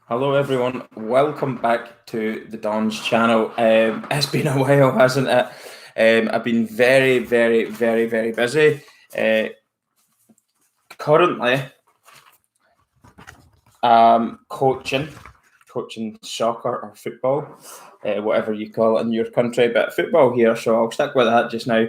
Hello, everyone. Welcome back to the Don's channel. It's been a while, hasn't it? I've been very, very, very, very busy. Currently, coaching soccer or football, whatever you call it in your country, but football here. So I'll stick with that just now.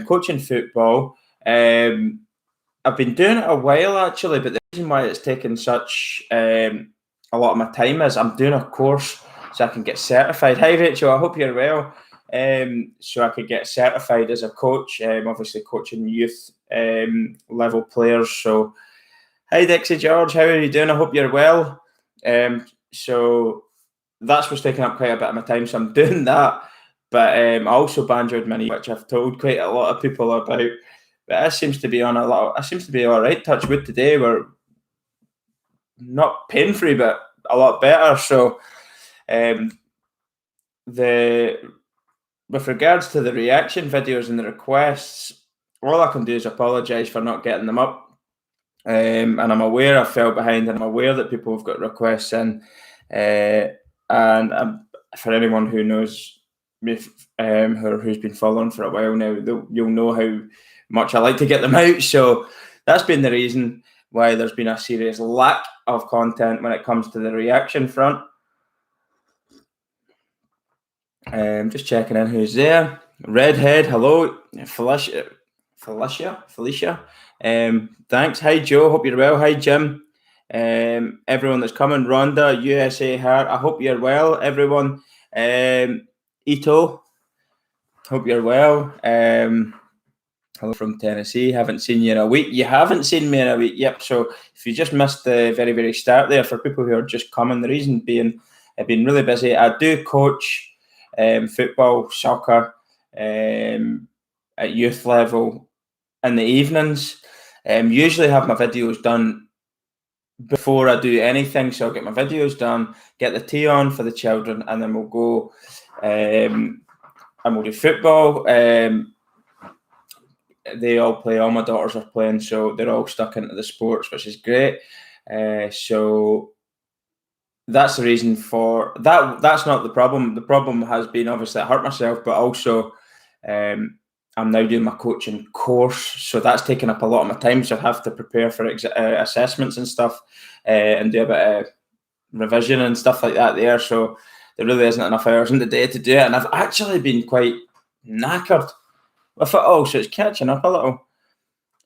Coaching football. I've been doing it a while actually, but the reason why it's taken such a lot of my time is I'm doing a course so I can get certified. Hi Rachel, I hope you're well. So I could get certified as a coach, obviously coaching youth level players. So hi Dixie George, how are you doing? I hope you're well. So that's what's taking up quite a bit of my time. So I'm doing that. But I also banjoed my knee, which I've told quite a lot of people about. But it seems to be on a lot. It seems to be all right. Touch wood today. We're not pain free, but a lot better. So, with regards to the reaction videos and the requests, all I can do is apologise for not getting them up. And I'm aware I fell behind, and I'm aware that people have got requests in. And for anyone who knows me, who's been following for a while now, you'll know how much I like to get them out. So that's been the reason why there's been a serious lack of content when it comes to the reaction front. Just checking in who's there. Redhead, hello. Felicia. Thanks. Hi Joe, hope you're well. Hi Jim. Everyone that's coming. Rhonda, USA Heart, I hope you're well, everyone. Ito, hope you're well. Hello from Tennessee. Haven't seen you in a week. You haven't seen me in a week. Yep. So if you just missed the very, very start there, for people who are just coming, the reason being I've been really busy. I do coach football, soccer at youth level in the evenings. Usually have my videos done before I do anything. So I'll get my videos done, get the tea on for the children, and then we'll go and we'll do football. They all play. All my daughters are playing, so they're all stuck into the sports, which is great. So that's the reason for that. That's not the problem. The problem has been obviously I hurt myself, but also I'm now doing my coaching course, so that's taking up a lot of my time. So I have to prepare for assessments and stuff, and do a bit of revision and stuff like that there. So there really isn't enough hours in the day to do it, and I've actually been quite knackered with it all, so it's catching up a little.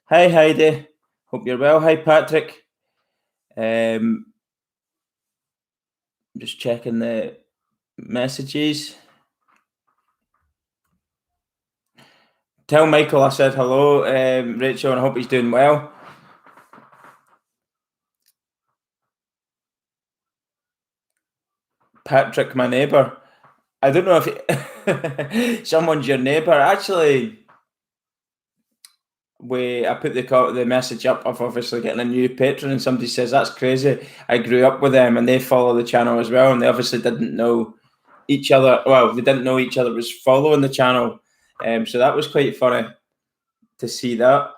Hi Heidi, hope you're well. Hi Patrick. Just checking the messages. Tell Michael I said hello, Rachel, and I hope he's doing well. Patrick, my neighbour. I don't know if someone's your neighbour. Actually, I put the message up of obviously getting a new patron, and somebody says that's crazy. I grew up with them, and they follow the channel as well, and they obviously didn't know each other. Well, they didn't know each other was following the channel, so that was quite funny to see that.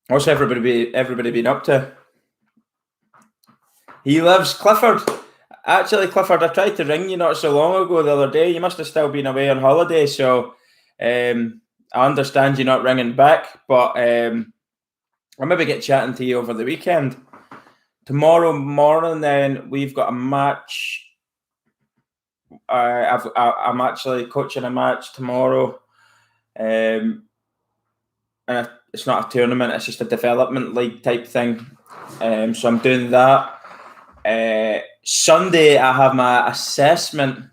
What's everybody been up to? He lives Clifford. Actually, Clifford, I tried to ring you not so long ago the other day. You must have still been away on holiday, so I understand you not ringing back, but I'll maybe get chatting to you over the weekend. Tomorrow morning, then we've got a match. I'm actually coaching a match tomorrow. And it's not a tournament; it's just a development league type thing. So I'm doing that. Sunday, I have my assessment,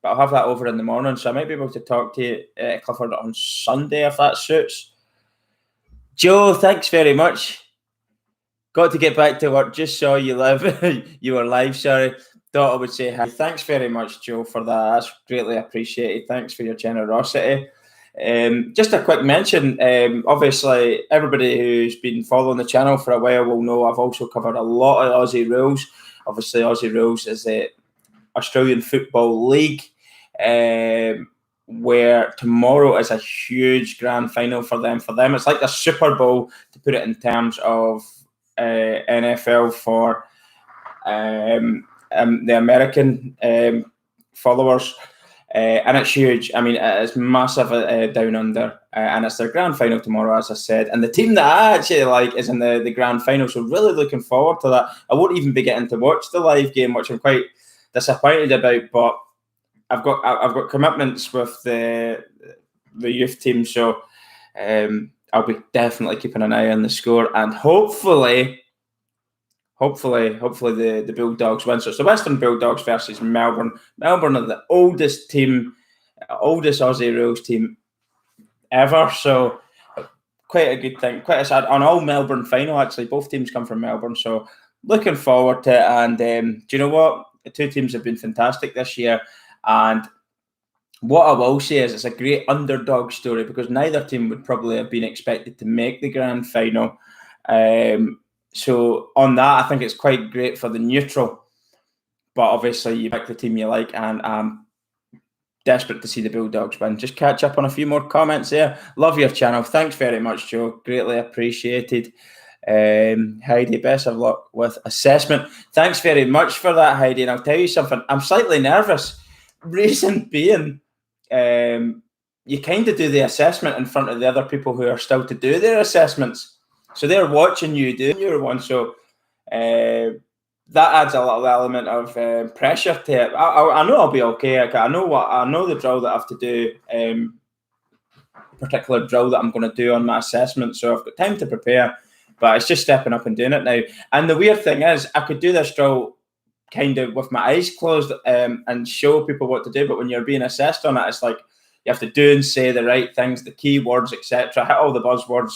but I'll have that over in the morning, so I might be able to talk to you, Clifford, on Sunday if that suits. Joe, thanks very much. Got to get back to work. Just saw you live. You were live. Sorry. Thought I would say hi. Thanks very much, Joe, for that. That's greatly appreciated. Thanks for your generosity. Just a quick mention. Obviously, everybody who's been following the channel for a while will know I've also covered a lot of Aussie rules. Obviously, Aussie rules is the Australian Football League, where tomorrow is a huge grand final for them. For them, it's like a Super Bowl, to put it in terms of NFL for the American followers. And it's huge. I mean, it's massive down under, and it's their grand final tomorrow, as I said. And the team that I actually like is in the grand final, so really looking forward to that. I won't even be getting to watch the live game, which I'm quite disappointed about. But I've got commitments with the youth team, so I'll be definitely keeping an eye on the score, and hopefully the Bulldogs win. So it's the Western Bulldogs versus Melbourne. Melbourne are the oldest Aussie rules team ever. So quite a good thing. Quite a sad, an all Melbourne final actually. Both teams come from Melbourne. So looking forward to it. And do you know what? The two teams have been fantastic this year. And what I will say is it's a great underdog story, because neither team would probably have been expected to make the grand final. So on that, I think it's quite great for the neutral. But obviously, you pick the team you like, and I'm desperate to see the Bulldogs win. Just catch up on a few more comments there. Love your channel. Thanks very much, Joe. Greatly appreciated. Heidi, best of luck with assessment. Thanks very much for that, Heidi. And I'll tell you something, I'm slightly nervous. Reason being, you kind of do the assessment in front of the other people who are still to do their assessments. So they're watching you do your one. So that adds a little element of pressure to it. I know I'll be okay. I know the drill that I have to do, particular drill that I'm going to do on my assessment. So I've got time to prepare, but it's just stepping up and doing it now. And the weird thing is, I could do this drill kind of with my eyes closed and show people what to do. But when you're being assessed on it, it's like you have to do and say the right things, the keywords, etc. Hit all the buzzwords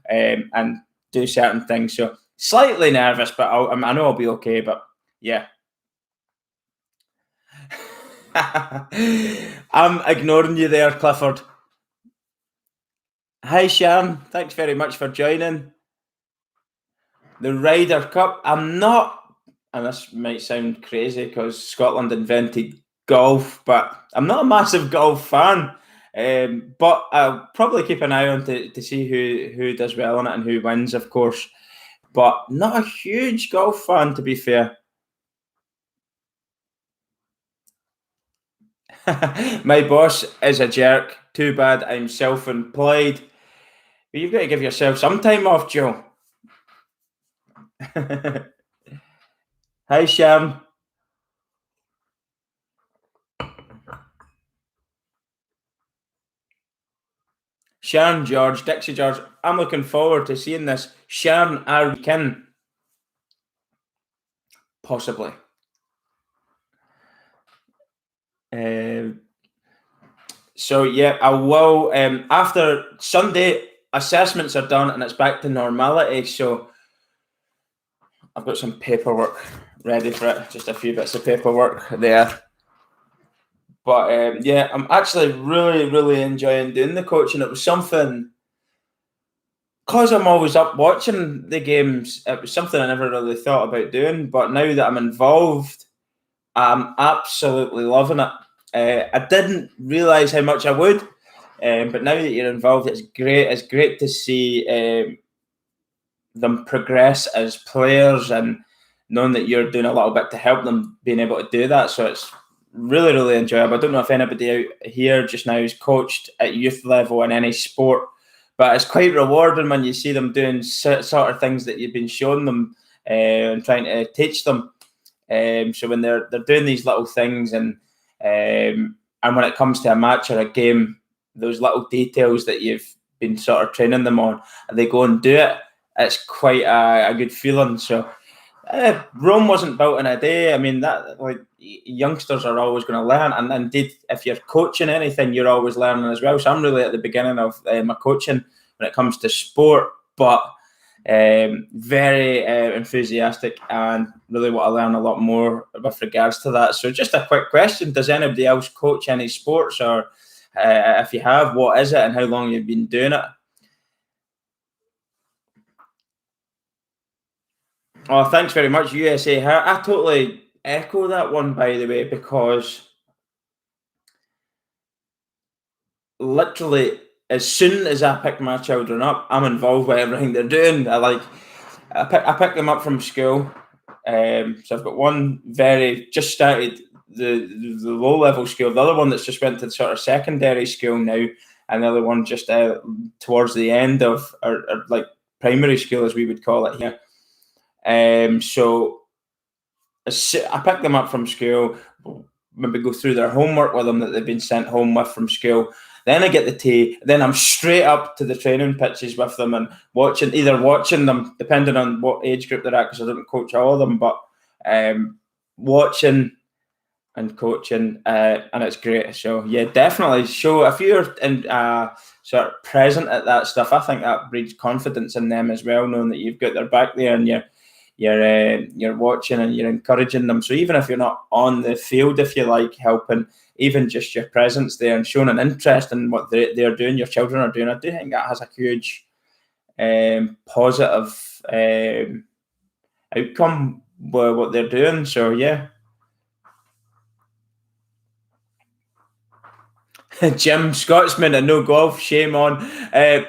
and do certain things. So slightly nervous, but I know I'll be okay. But yeah. I'm ignoring you there, Clifford. Hi, Sharon. Thanks very much for joining. The Ryder Cup. I'm not, and this might sound crazy because Scotland invented golf, but I'm not a massive golf fan. But I'll probably keep an eye on to see who does well on it and who wins, of course. But not a huge golf fan, to be fair. My boss is a jerk. Too bad I'm self-employed. But you've got to give yourself some time off, Joe. Hi, Sharon. Sharon George, Dixie George, I'm looking forward to seeing this. Sharon, are we kin? Possibly. So yeah, I will. After Sunday, assessments are done and it's back to normality. So I've got some paperwork ready for it. Just a few bits of paperwork there. But yeah, I'm actually really enjoying doing the coaching. It was something, because I'm always up watching the games, it was something I never really thought about doing. But now that I'm involved, I'm absolutely loving it. I didn't realise how much I would, but now that you're involved, it's great. It's great to see them progress as players, and knowing that you're doing a little bit to help them being able to do that. So it's really enjoyable. I don't know if anybody out here just now is coached at youth level in any sport, but it's quite rewarding when you see them doing sort of things that you've been showing them and trying to teach them. So when they're doing these little things, and when it comes to a match or a game, those little details that you've been sort of training them on, and they go and do it, it's quite a good feeling. So Rome wasn't built in a day. I mean, that, like, youngsters are always going to learn, and indeed, if you're coaching anything, you're always learning as well. So I'm really at the beginning of my coaching when it comes to sport, but very enthusiastic, and really want to learn a lot more with regards to that. So just a quick question: does anybody else coach any sports, or if you have, what is it and how long you've been doing it? Oh, thanks very much, USA. I totally echo that one, by the way, because literally as soon as I pick my children up, I'm involved with everything they're doing. I pick them up from school. So I've got one very just started the low level school. The other one that's just went to sort of secondary school now, and the other one just towards the end of or like primary school as we would call it here. So I pick them up from school, maybe go through their homework with them that they've been sent home with from school. Then I get the tea. Then I'm straight up to the training pitches with them and either watching them, depending on what age group they're at, because I don't coach all of them, but watching and coaching, and it's great. So yeah, definitely. So if you're in, sort of present at that stuff, I think that breeds confidence in them as well, knowing that you've got their back there and you're watching and you're encouraging them. So even if you're not on the field, if you like, helping, even just your presence there and showing an interest in what they're doing, your children are doing, I do think that has a huge positive outcome with what they're doing. So yeah. Jim, Scotsman and no golf, shame on.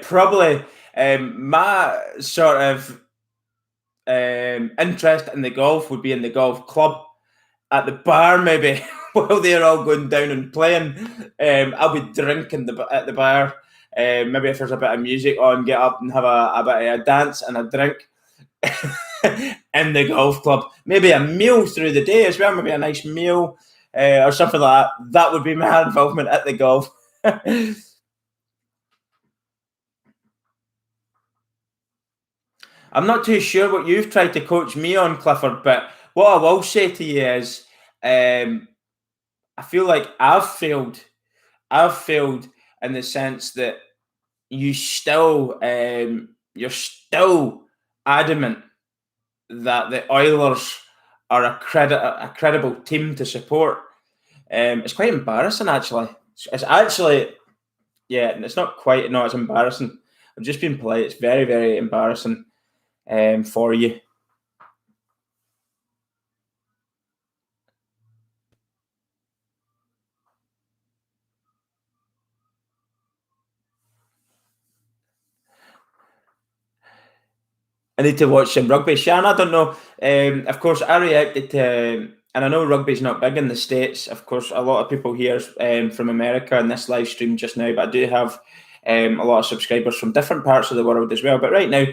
Probably my sort of interest in the golf would be in the golf club at the bar, maybe while they're all going down and playing. I'll be drinking at the bar. Maybe if there's a bit of music on, get up and have a bit of a dance and a drink in the golf club. Maybe a meal through the day as well, maybe a nice meal or something like that. That would be my involvement at the golf. I'm not too sure what you've tried to coach me on, Clifford, but what I will say to you is I feel like I've failed. I've failed in the sense that you're still adamant that the Oilers are a credible team to support. It's quite embarrassing, actually. It's actually, yeah, it's not quite. No, it's embarrassing. I'm just being polite. It's very, very embarrassing for you. I need to watch some rugby. Shan, I don't know. Of course, I reacted to, and I know rugby's not big in the States. Of course, a lot of people here from America in this live stream just now, but I do have a lot of subscribers from different parts of the world as well. But right now,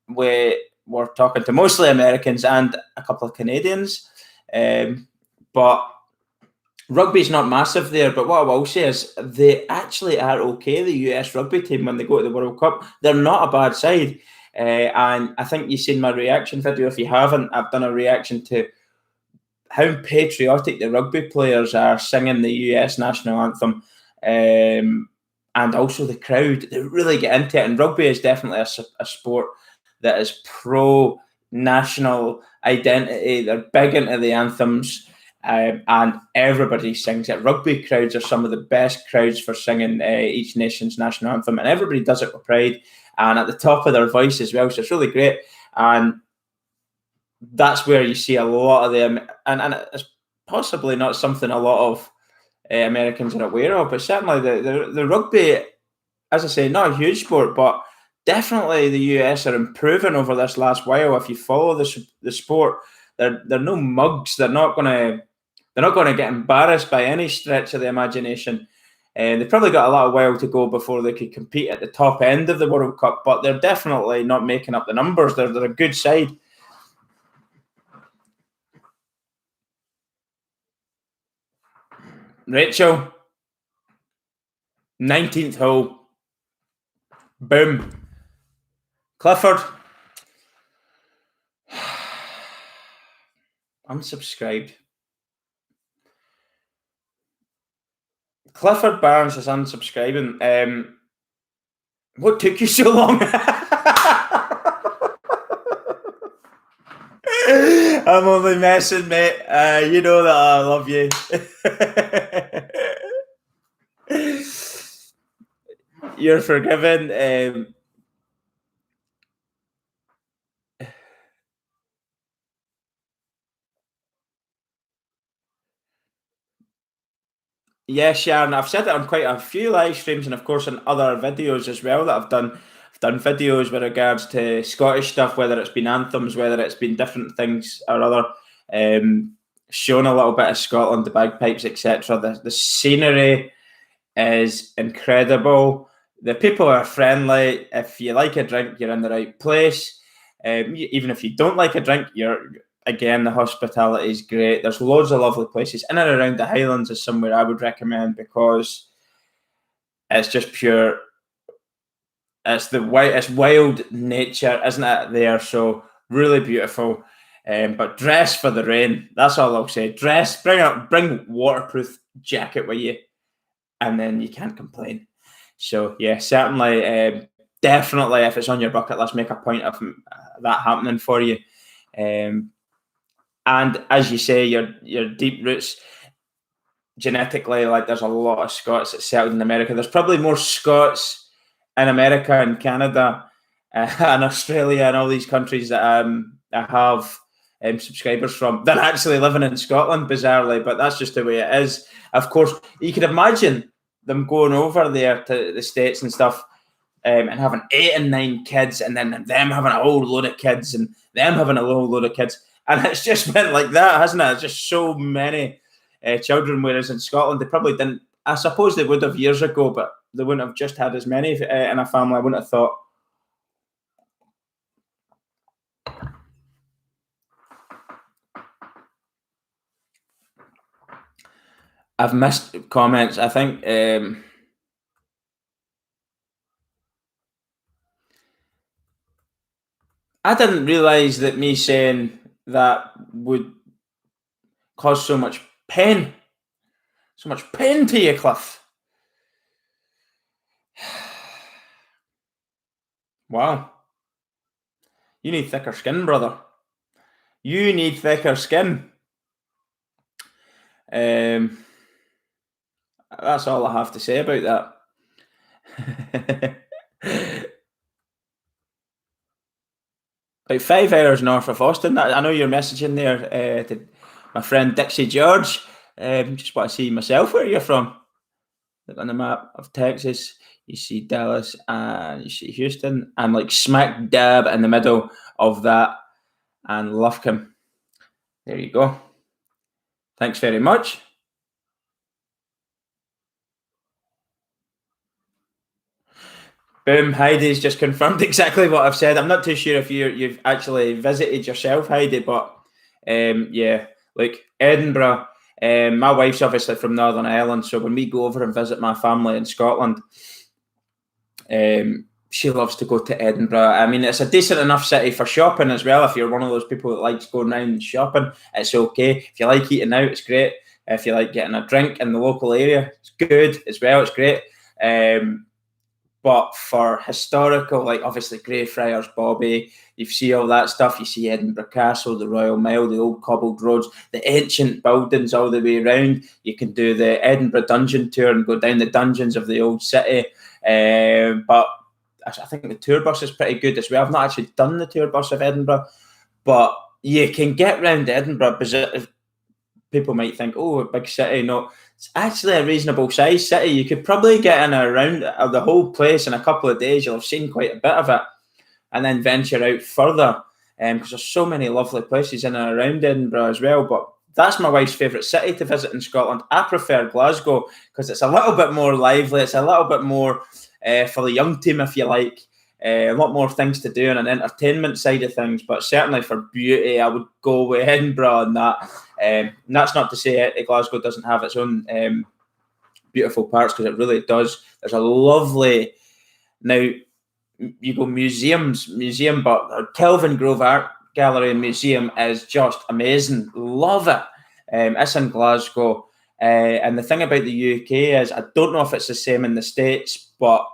we're talking to mostly Americans and a couple of Canadians. But rugby's not massive there, but what I will say is they actually are okay, the US rugby team, when they go to the World Cup. They're not a bad side. And I think you've seen my reaction video. If you haven't, I've done a reaction to how patriotic the rugby players are singing the US national anthem. And also the crowd, they really get into it. And rugby is definitely a sport that is pro national identity. They're big into the anthems. And everybody sings it. Rugby crowds are some of the best crowds for singing each nation's national anthem, and everybody does it with pride and at the top of their voice as well. So it's really great, and that's where you see a lot of them. And it's possibly not something a lot of Americans are aware of, but certainly the rugby, as I say, not a huge sport, but definitely the US are improving over this last while. If you follow the sport, they're no mugs. They're not going to get embarrassed by any stretch of the imagination. And they've probably got a lot of while to go before they could compete at the top end of the World Cup, but they're definitely not making up the numbers. They're a good side. Rachel, 19th hole. Boom. Clifford, unsubscribed. Clifford Barnes is unsubscribing. What took you so long? I'm only messing, mate. You know that I love you. You're forgiven. Yeah, Sharon, I've said it on quite a few live streams and, of course, in other videos as well that I've done. done videos with regards to Scottish stuff, whether it's been anthems, whether it's been different things or other, shown a little bit of Scotland, the bagpipes, etc. The scenery is incredible. The people are friendly. If you like a drink, you're in the right place. Even if you don't like a drink, again, the hospitality is great. There's loads of lovely places in and around the Highlands is somewhere I would recommend because it's just pure. It's wild nature, isn't it? There, so really beautiful. But dress for the rain. That's all I'll say. Bring waterproof jacket with you, and then you can't complain. So yeah, certainly, definitely, if it's on your bucket list, make a point of that happening for you. And as you say, your deep roots genetically, like there's a lot of Scots that settled in America. There's probably more Scots in America and Canada and Australia and all these countries that I have subscribers from than actually living in Scotland, bizarrely. But that's just the way it is. Of course, you can imagine them going over there to the States and stuff and having 8 and 9 kids and then them having a whole load of kids and them having a whole load of kids. And it's just been like that, hasn't it? It's just so many children, whereas in Scotland, they probably didn't. I suppose they would have years ago, but they wouldn't have just had as many in a family. I wouldn't have thought. I've missed comments. I think I didn't realise that me saying that would cause so much pain to you, Cliff. Wow. You need thicker skin, brother. You need thicker skin. That's all I have to say about that. About 5 hours north of Austin. I know you're messaging there to my friend Dixie George. Just want to see myself where you're from. Look on the map of Texas. You see Dallas and you see Houston. I'm like smack dab in the middle of that and Lufkin. There you go. Thanks very much. Boom, Heidi's just confirmed exactly what I've said. I'm not too sure if you've actually visited yourself, Heidi, but yeah, like Edinburgh. My wife's obviously from Northern Ireland, so when we go over and visit my family in Scotland, she loves to go to Edinburgh. I mean, it's a decent enough city for shopping as well. If you're one of those people that likes going around and shopping, it's okay. If you like eating out, it's great. If you like getting a drink in the local area, it's good as well. It's great. But for historical, like obviously Greyfriars Bobby, you see all that stuff. You see Edinburgh Castle, the Royal Mile, the old cobbled roads, the ancient buildings all the way around. You can do the Edinburgh Dungeon tour and go down the dungeons of the old city. But I think the tour bus is pretty good as well. I've not actually done the tour bus of Edinburgh, but you can get round Edinburgh because people might think, oh, a big city. No, it's actually a reasonable size city. You could probably get in around the whole place in a couple of days. You'll have seen quite a bit of it and then venture out further because there's so many lovely places in and around Edinburgh as well. But that's my wife's favourite city to visit in Scotland. I prefer Glasgow because it's a little bit more lively. It's a little bit more for the young team, if you like. A lot more things to do on an entertainment side of things, but certainly for beauty, I would go with Edinburgh and that. And that's not to say Glasgow doesn't have its own beautiful parts, because it really does. There's a lovely, now you go museum, but Kelvin Grove Art Gallery and Museum is just amazing. Love it. It's in Glasgow. And the thing about the UK is, I don't know if it's the same in the States, but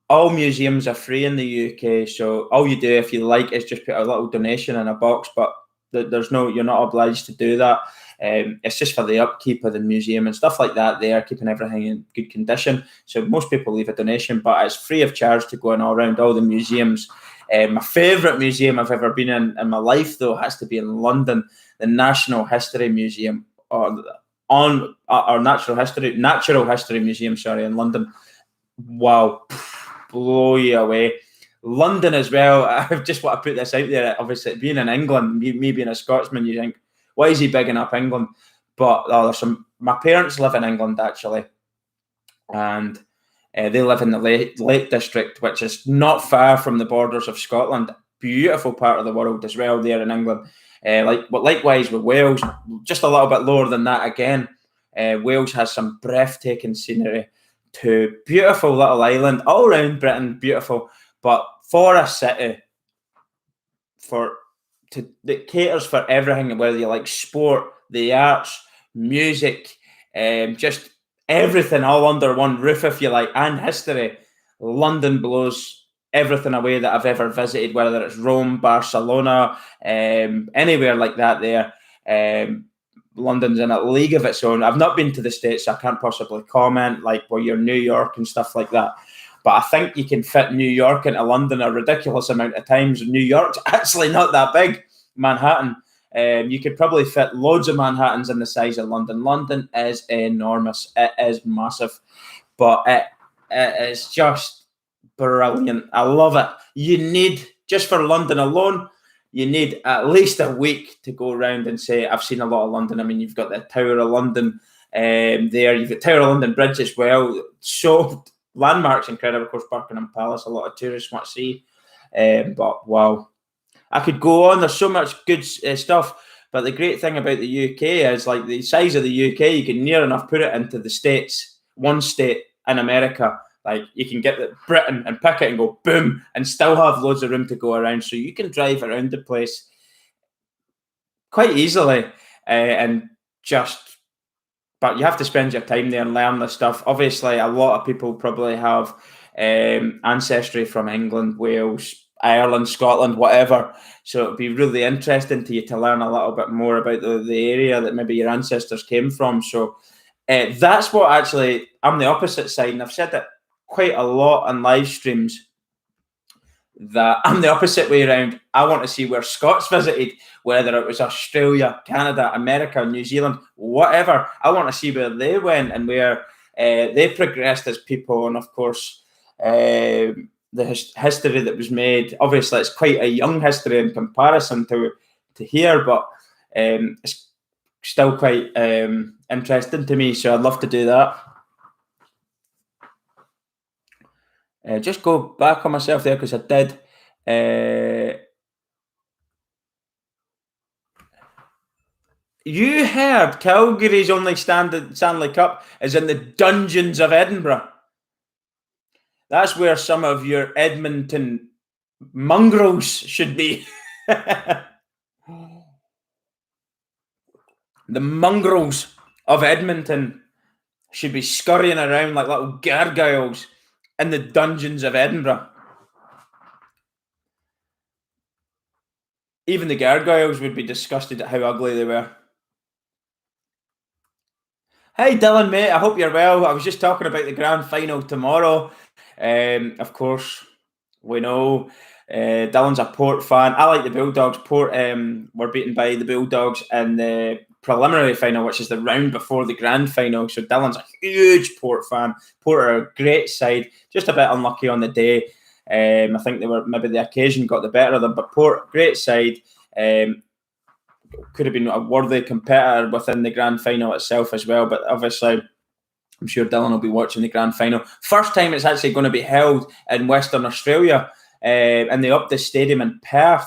all museums are free in the UK. So all you do, if you like, is just put a little donation in a box, but you're not obliged to do that. It's just for the upkeep of the museum and stuff like that. They are keeping everything in good condition. So most people leave a donation, but it's free of charge to go in all around all the museums. My favourite museum I've ever been in my life, though, has to be in London, the National History Museum, or Natural History Museum, in London. Wow, blow you away. London as well. I just want to put this out there. Obviously, being in England, me being a Scotsman, you think, why is he bigging up England? But there's my parents live in England actually, and they live in the Lake District, which is not far from the borders of Scotland. Beautiful part of the world as well there in England. Likewise with Wales, just a little bit lower than that again. Wales has some breathtaking scenery too. Beautiful little island, all around Britain, beautiful. But for a city, that caters for everything, whether you like sport, the arts, music, just everything all under one roof, if you like, and history. London blows everything away that I've ever visited, whether it's Rome, Barcelona, anywhere like that there. London's in a league of its own. I've not been to the States, so I can't possibly comment, like where you're New York and stuff like that. But I think you can fit New York into London a ridiculous amount of times. New York's actually not that big. Manhattan, you could probably fit loads of Manhattans in the size of London. London is enormous. It is massive. But it is just brilliant. I love it. You need, just for London alone, you need at least a week to go around and say, I've seen a lot of London. I mean, you've got the Tower of London there. You've got Tower of London Bridge as well. So landmarks incredible. Of course, Buckingham Palace, a lot of tourists want to see. But wow, I could go on. There's so much good stuff. But the great thing about the UK is, like, the size of the UK, you can near enough put it into the States, one state in America. Like, you can get Britain and pick it and go boom, and still have loads of room to go around. So you can drive around the place quite easily, and just, but you have to spend your time there and learn the stuff. Obviously, a lot of people probably have ancestry from England, Wales, Ireland, Scotland, whatever. So it'd be really interesting to you to learn a little bit more about the area that maybe your ancestors came from. So that's what actually, I'm the opposite side, and I've said it quite a lot on live streams, that I'm the opposite way around. I want to see where Scots visited, whether it was Australia, Canada, America, New Zealand, whatever. I want to see where they went and where they progressed as people. And of course, the history that was made. Obviously, it's quite a young history in comparison to here, but it's still quite interesting to me. So I'd love to do that. Just go back on myself there, because I did. You heard Calgary's only Stanley Cup is in the dungeons of Edinburgh. That's where some of your Edmonton mongrels should be. The mongrels of Edmonton should be scurrying around like little gargoyles in the dungeons of Edinburgh. Even the gargoyles would be disgusted at how ugly they were. Hey Dylan, mate, I hope you're well. I was just talking about the grand final tomorrow. Of course, we know Dylan's a Port fan. I like the Bulldogs. Port were beaten by the Bulldogs in the preliminary final, which is the round before the grand final. So Dylan's a huge Port fan. Port are a great side, just a bit unlucky on the day. I think maybe the occasion got the better of them, but Port, great side. Could have been a worthy competitor within the grand final itself as well. But obviously, I'm sure Dylan will be watching the grand final. First time it's actually going to be held in Western Australia, in the Optus Stadium in Perth.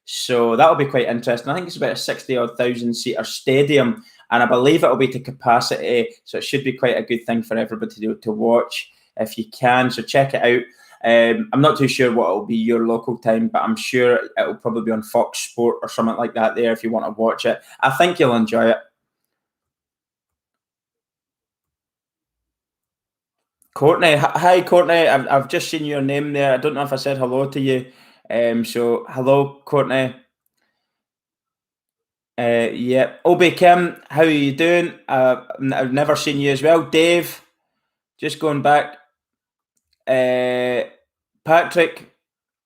So that'll be quite interesting. I think it's about a 60,000 seater stadium, and I believe it'll be to capacity. So it should be quite a good thing for everybody to watch if you can. So check it out. I'm not too sure what will be your local time, but I'm sure it'll probably be on Fox Sport or something like that there if you want to watch it. I think you'll enjoy it. Courtney, hi Courtney. I've just seen your name there. I don't know if I said hello to you. So hello, Courtney. Yeah. Obi Kim, how are you doing? I've never seen you as well. Dave, just going back. Patrick,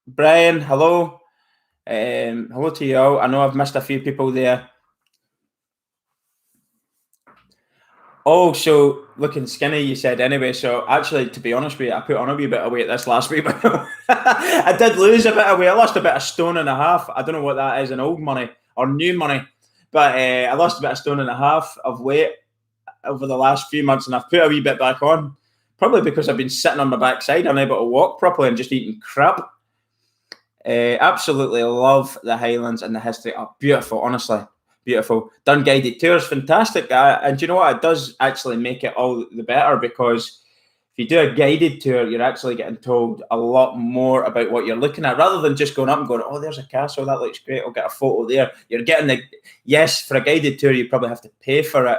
Brian, hello. Hello to you all. I know I've missed a few people there. Oh, so looking skinny, you said anyway. So actually, to be honest with you, I put on a wee bit of weight this last week, but I did lose a bit of weight. I lost a bit of stone and a half. I don't know what that is in old money or new money, but I lost a bit of stone and a half of weight over the last few months, and I've put a wee bit back on. Probably because I've been sitting on my backside, unable to walk properly, and just eating crap. Absolutely love the Highlands and the history. Oh, beautiful, honestly. Beautiful. Done guided tours, fantastic. And you know what? It does actually make it all the better, because if you do a guided tour, you're actually getting told a lot more about what you're looking at, rather than just going up and going, oh, there's a castle, that looks great, I'll get a photo there. You're getting the, yes, for a guided tour, you probably have to pay for it,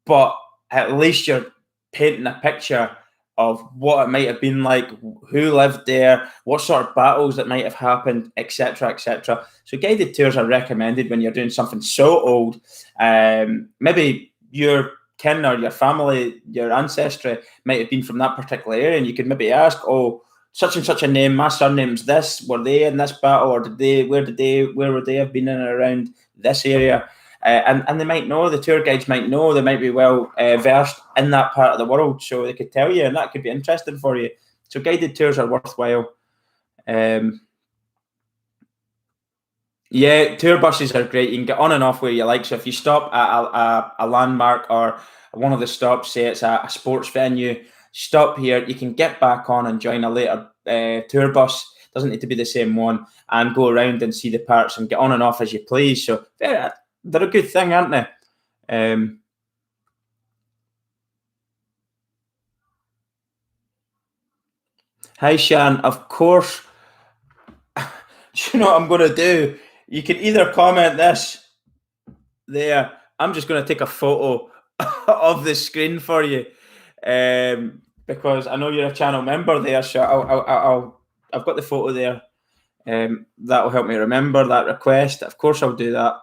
but at least you're painting a picture of what it might have been like, who lived there, what sort of battles that might have happened, etc., etc. So guided tours are recommended when you're doing something so old. Maybe your kin or your family, your ancestry might have been from that particular area, and you could maybe ask, oh, such and such a name, my surname's this, were they in this battle, or where would they have been in and around this area? And they might know, the tour guides might know, they might be well versed in that part of the world, so they could tell you, and that could be interesting for you. So guided tours are worthwhile. Yeah, tour buses are great. You can get on and off where you like. So if you stop at a landmark or one of the stops, say it's a sports venue, stop here. You can get back on and join a later tour bus. Doesn't need to be the same one, and go around and see the parks and get on and off as you please. So they're a good thing, aren't they? Hi, Shan. Of course. Do you know what I'm going to do? You can either comment this there. I'm just going to take a photo of the screen for you, because I know you're a channel member there. So I've got the photo there. That will help me remember that request. Of course, I'll do that.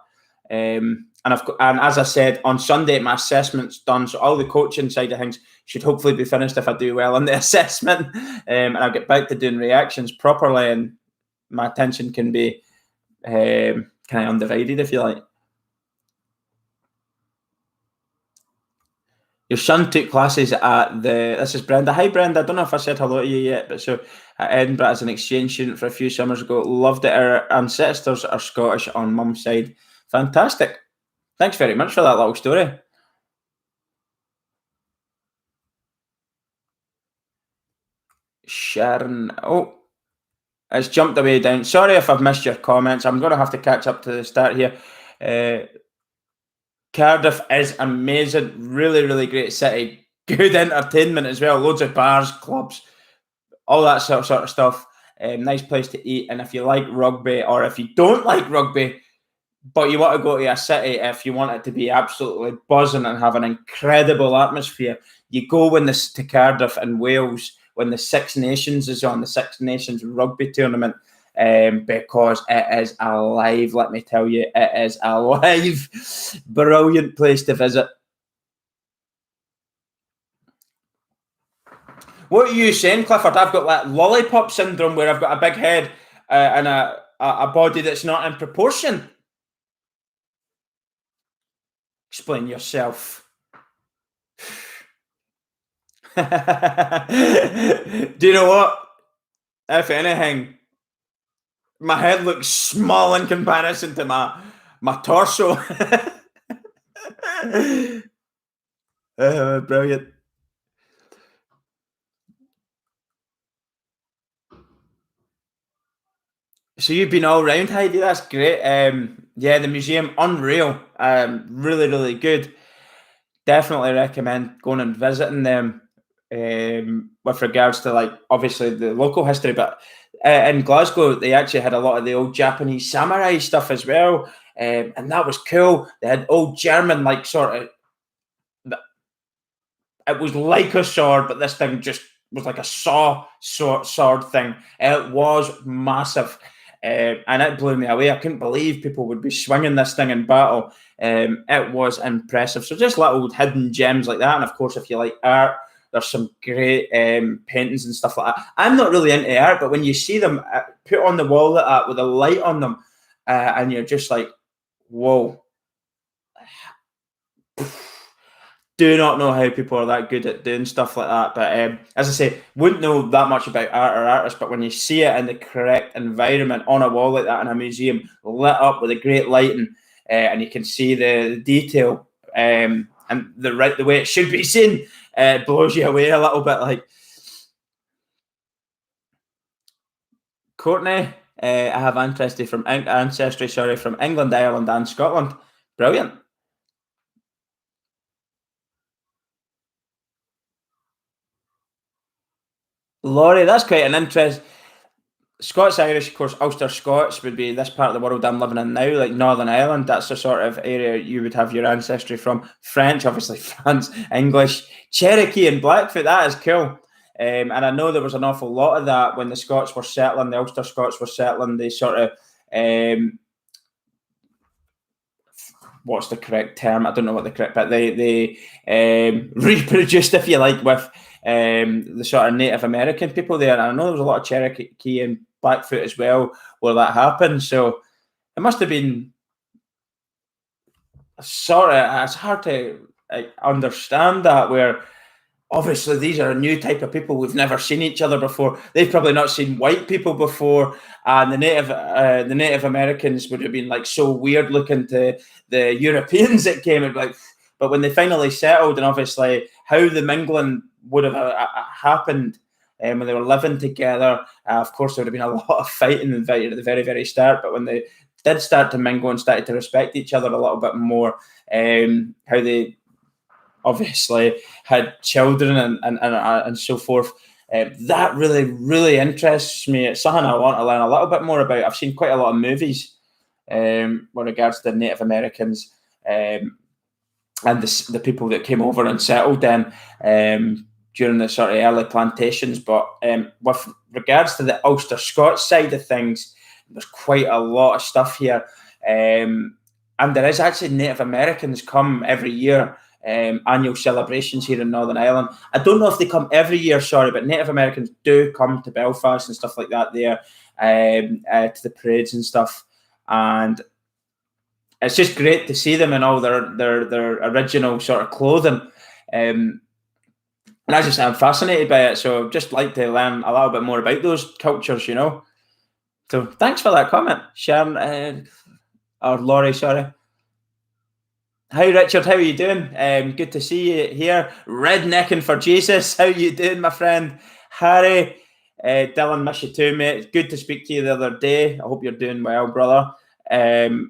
And as I said, on Sunday my assessment's done, so all the coaching side of things should hopefully be finished if I do well on the assessment, and I'll get back to doing reactions properly, and my attention can be kind of undivided, if you like. Your son took classes at this is Brenda. Hi Brenda, I don't know if I said hello to you yet, but so at Edinburgh as an exchange student for a few summers ago. Loved it. Our ancestors are Scottish on mum's side. Fantastic. Thanks very much for that little story. Sharon. Oh, it's jumped away down. Sorry if I've missed your comments. I'm going to have to catch up to the start here. Cardiff is amazing. Really, really great city. Good entertainment as well. Loads of bars, clubs, all that sort of stuff. Nice place to eat. And if you like rugby, or if you don't like rugby, but you want to go to a city, if you want it to be absolutely buzzing and have an incredible atmosphere, you go to Cardiff in Wales when the Six Nations is on, the Six Nations rugby tournament, because it is alive, let me tell you. It is alive. Brilliant place to visit. What are you saying, Clifford? I've got that lollipop syndrome where I've got a big head and a body that's not in proportion. Explain yourself. Do you know what? If anything, my head looks small in comparison to my torso. Brilliant. So you've been all round, Heidi. That's great. Yeah, the museum, unreal. Really, really good. Definitely recommend going and visiting them. With regards to, like, obviously the local history, but in Glasgow they actually had a lot of the old Japanese samurai stuff as well, and that was cool. They had old German, like, sort of, it was like a sword, but this thing just was like a sword thing. It was massive. And it blew me away. I couldn't believe people would be swinging this thing in battle. It was impressive. So just little hidden gems like that. And of course, if you like art, there's some great paintings and stuff like that. I'm not really into art, but when you see them put on the wall like that with a light on them, and you're just like, whoa. do not know how people are that good at doing stuff like that. But as I say, wouldn't know that much about art or artists, but when you see it in the correct environment on a wall like that in a museum, lit up with a great lighting, and you can see the detail and the way it should be seen, it blows you away a little bit. Like Courtney, I have ancestry from England, Ireland, and Scotland. Brilliant. Laurie, that's quite an interest. Scots Irish, of course, Ulster Scots would be this part of the world I'm living in now, like Northern Ireland. That's the sort of area you would have your ancestry from. French, obviously, France, English, Cherokee, and Blackfoot. That is cool. And I know there was an awful lot of that when the Scots were settling, the Ulster Scots were settling. They sort of, what's the correct term? I don't know what the correct, but they reproduced, if you like, with the sort of Native American people there. And I know there was a lot of Cherokee and Blackfoot as well where that happened. So it must have been sort of, it's hard to understand that, where obviously these are a new type of people. We've never seen each other before. They've probably not seen white people before, and the Native Americans would have been like so weird looking to the Europeans that came, and like, but when they finally settled, and obviously how the mingling would have happened when they were living together, of course there would have been a lot of fighting at the very, very start, but when they did start to mingle and started to respect each other a little bit more, how they obviously had children and so forth. That really, really interests me. It's something I want to learn a little bit more about. I've seen quite a lot of movies with regards to Native Americans and the people that came over and settled then during the sort of early plantations. But with regards to the Ulster Scots side of things, there's quite a lot of stuff here. And there is actually Native Americans come every year, annual celebrations here in Northern Ireland. I don't know if they come every year, sorry, but Native Americans do come to Belfast and stuff like that there, to the parades and stuff. And it's just great to see them in all their original sort of clothing. And I just am fascinated by it. So I'd just like to learn a little bit more about those cultures, you know. So thanks for that comment, Sharon, or Laurie, sorry. Hi, Richard. How are you doing? Good to see you here. Rednecking for Jesus. How you doing, my friend? Harry, Dylan, miss you too, mate. Good to speak to you the other day. I hope you're doing well, brother. I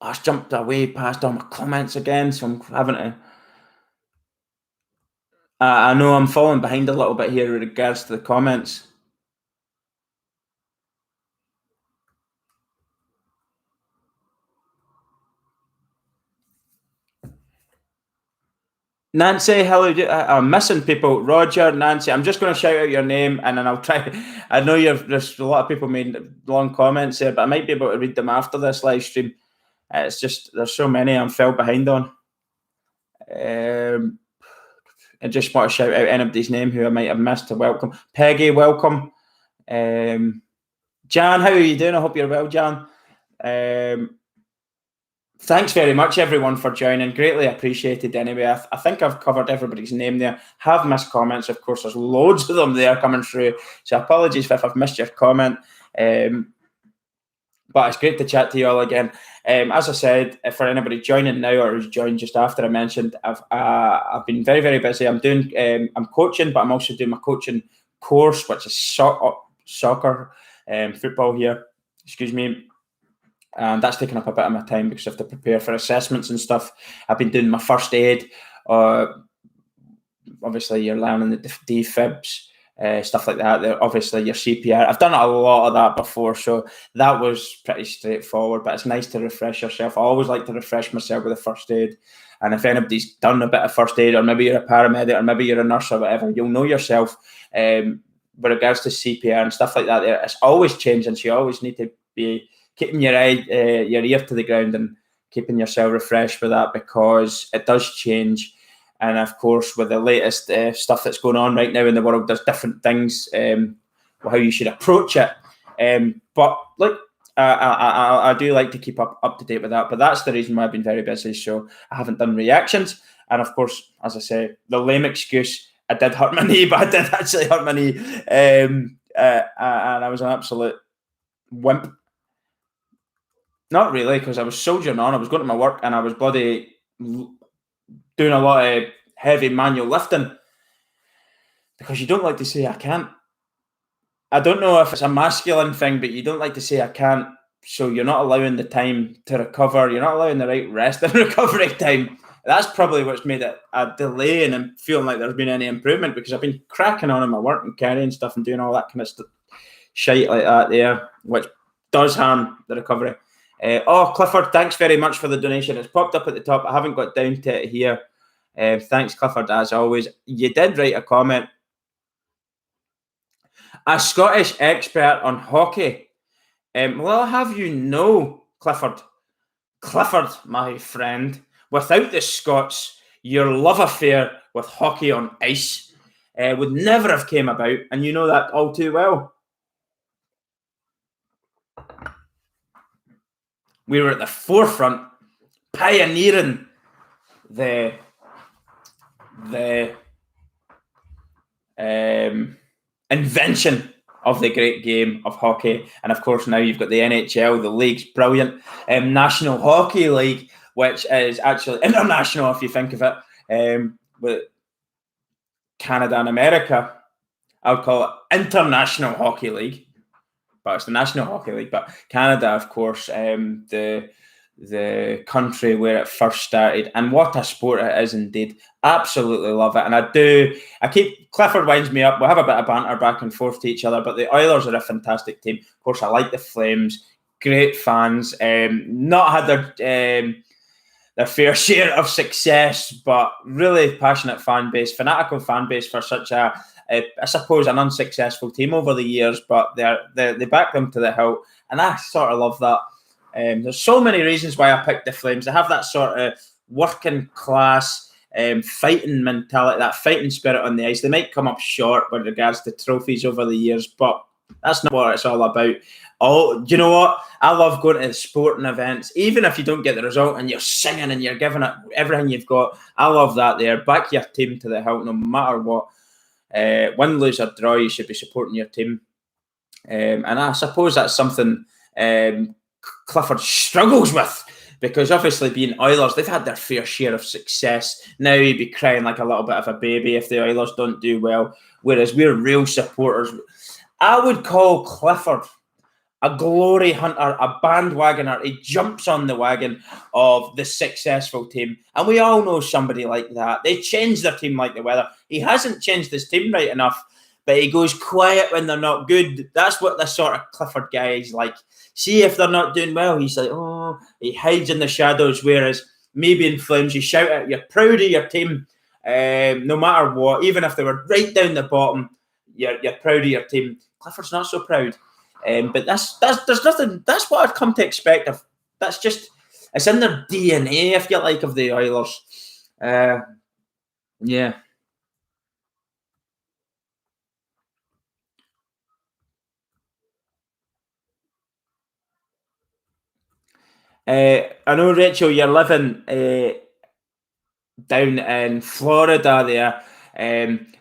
just jumped away past all my comments again, so I'm having to... I know I'm falling behind a little bit here with regards to the comments. Nancy, hello. I'm missing people. Roger, Nancy. I'm just going to shout out your name and then I'll try. I know there's a lot of people made long comments there, but I might be able to read them after this live stream. It's just there's so many I'm fell behind on. I just want to shout out anybody's name who I might have missed to welcome. Peggy, welcome. Jan, how are you doing? I hope you're well, Jan. Thanks very much, everyone, for joining. Greatly appreciated anyway. I think I've covered everybody's name there. Have missed comments, of course. There's loads of them there coming through. So apologies if I've missed your comment. But it's great to chat to you all again. As I said, for anybody joining now or who's joined just after I mentioned, I've been very, very busy. I'm coaching, but I'm also doing my coaching course, which is soccer, football here. Excuse me. And that's taken up a bit of my time because I have to prepare for assessments and stuff. I've been doing my first aid. Obviously, you're learning the defibs, stuff like that. Obviously, your CPR. I've done a lot of that before, so that was pretty straightforward. But it's nice to refresh yourself. I always like to refresh myself with the first aid. And if anybody's done a bit of first aid, or maybe you're a paramedic, or maybe you're a nurse or whatever, you'll know yourself. With regards to CPR and stuff like that, it's always changing. So you always need to be keeping your ear to the ground and keeping yourself refreshed with that, because it does change. And of course, with the latest stuff that's going on right now in the world, there's different things how you should approach it. But look, I do like to keep up to date with that, but that's the reason why I've been very busy. So I haven't done reactions, and of course, as I say, the lame excuse, I did hurt my knee, but I did actually hurt my knee, and I was an absolute wimp. Not really, because I was soldiering on. I was going to my work, and I was bloody doing a lot of heavy manual lifting, because you don't like to say I can't. I don't know if it's a masculine thing, but you don't like to say I can't. So you're not allowing the time to recover. You're not allowing the right rest and recovery time. That's probably what's made it a delay, and I'm feeling like there's been any improvement, because I've been cracking on in my work and carrying stuff and doing all that kind of shite like that there, which does harm the recovery. Clifford, thanks very much for the donation. It's popped up at the top. I haven't got down to it here. Thanks, Clifford, as always. You did write a comment. A Scottish expert on hockey. Well, I'll have you know, Clifford, my friend, without the Scots, your love affair with hockey on ice would never have came about, and you know that all too well. We were at the forefront, pioneering the invention of the great game of hockey. And of course, now you've got the NHL, the league's brilliant, National Hockey League, which is actually international if you think of it, with Canada and America. I would call it International Hockey League, but it's the National Hockey League. But Canada, of course, the country where it first started, and what a sport it is indeed. Absolutely love it. And Clifford winds me up. We'll have a bit of banter back and forth to each other, but the Oilers are a fantastic team. Of course, I like the Flames, great fans, not had their fair share of success, but really passionate fan base, fanatical fan base for such I suppose, an unsuccessful team over the years, but they back them to the hilt, and I sort of love that. There's so many reasons why I picked the Flames. They have that sort of working class fighting mentality, that fighting spirit on the ice. They might come up short with regards to trophies over the years, but that's not what it's all about. Oh, do you know what? I love going to the sporting events, even if you don't get the result and you're singing and you're giving it everything you've got. I love that there. Back your team to the hilt, no matter what. Win, lose or draw, you should be supporting your team. And I suppose that's something Clifford struggles with, because obviously being Oilers, they've had their fair share of success. Now he'd be crying like a little bit of a baby if the Oilers don't do well, whereas we're real supporters. I would call Clifford a glory hunter, a bandwagoner. He jumps on the wagon of the successful team, and we all know somebody like that. They change their team like the weather. He hasn't changed his team right enough, but he goes quiet when they're not good. That's what the sort of Clifford guy is like. See, if they're not doing well, he's like, oh, he hides in the shadows, whereas maybe in Flames, you shout out, you're proud of your team, no matter what. Even if they were right down the bottom, you're proud of your team. Clifford's not so proud. But there's nothing, that's what I'd come to expect of. That's just, it's in their DNA, if you like, of the Oilers. Yeah. I know, Rachel, you're living down in Florida there.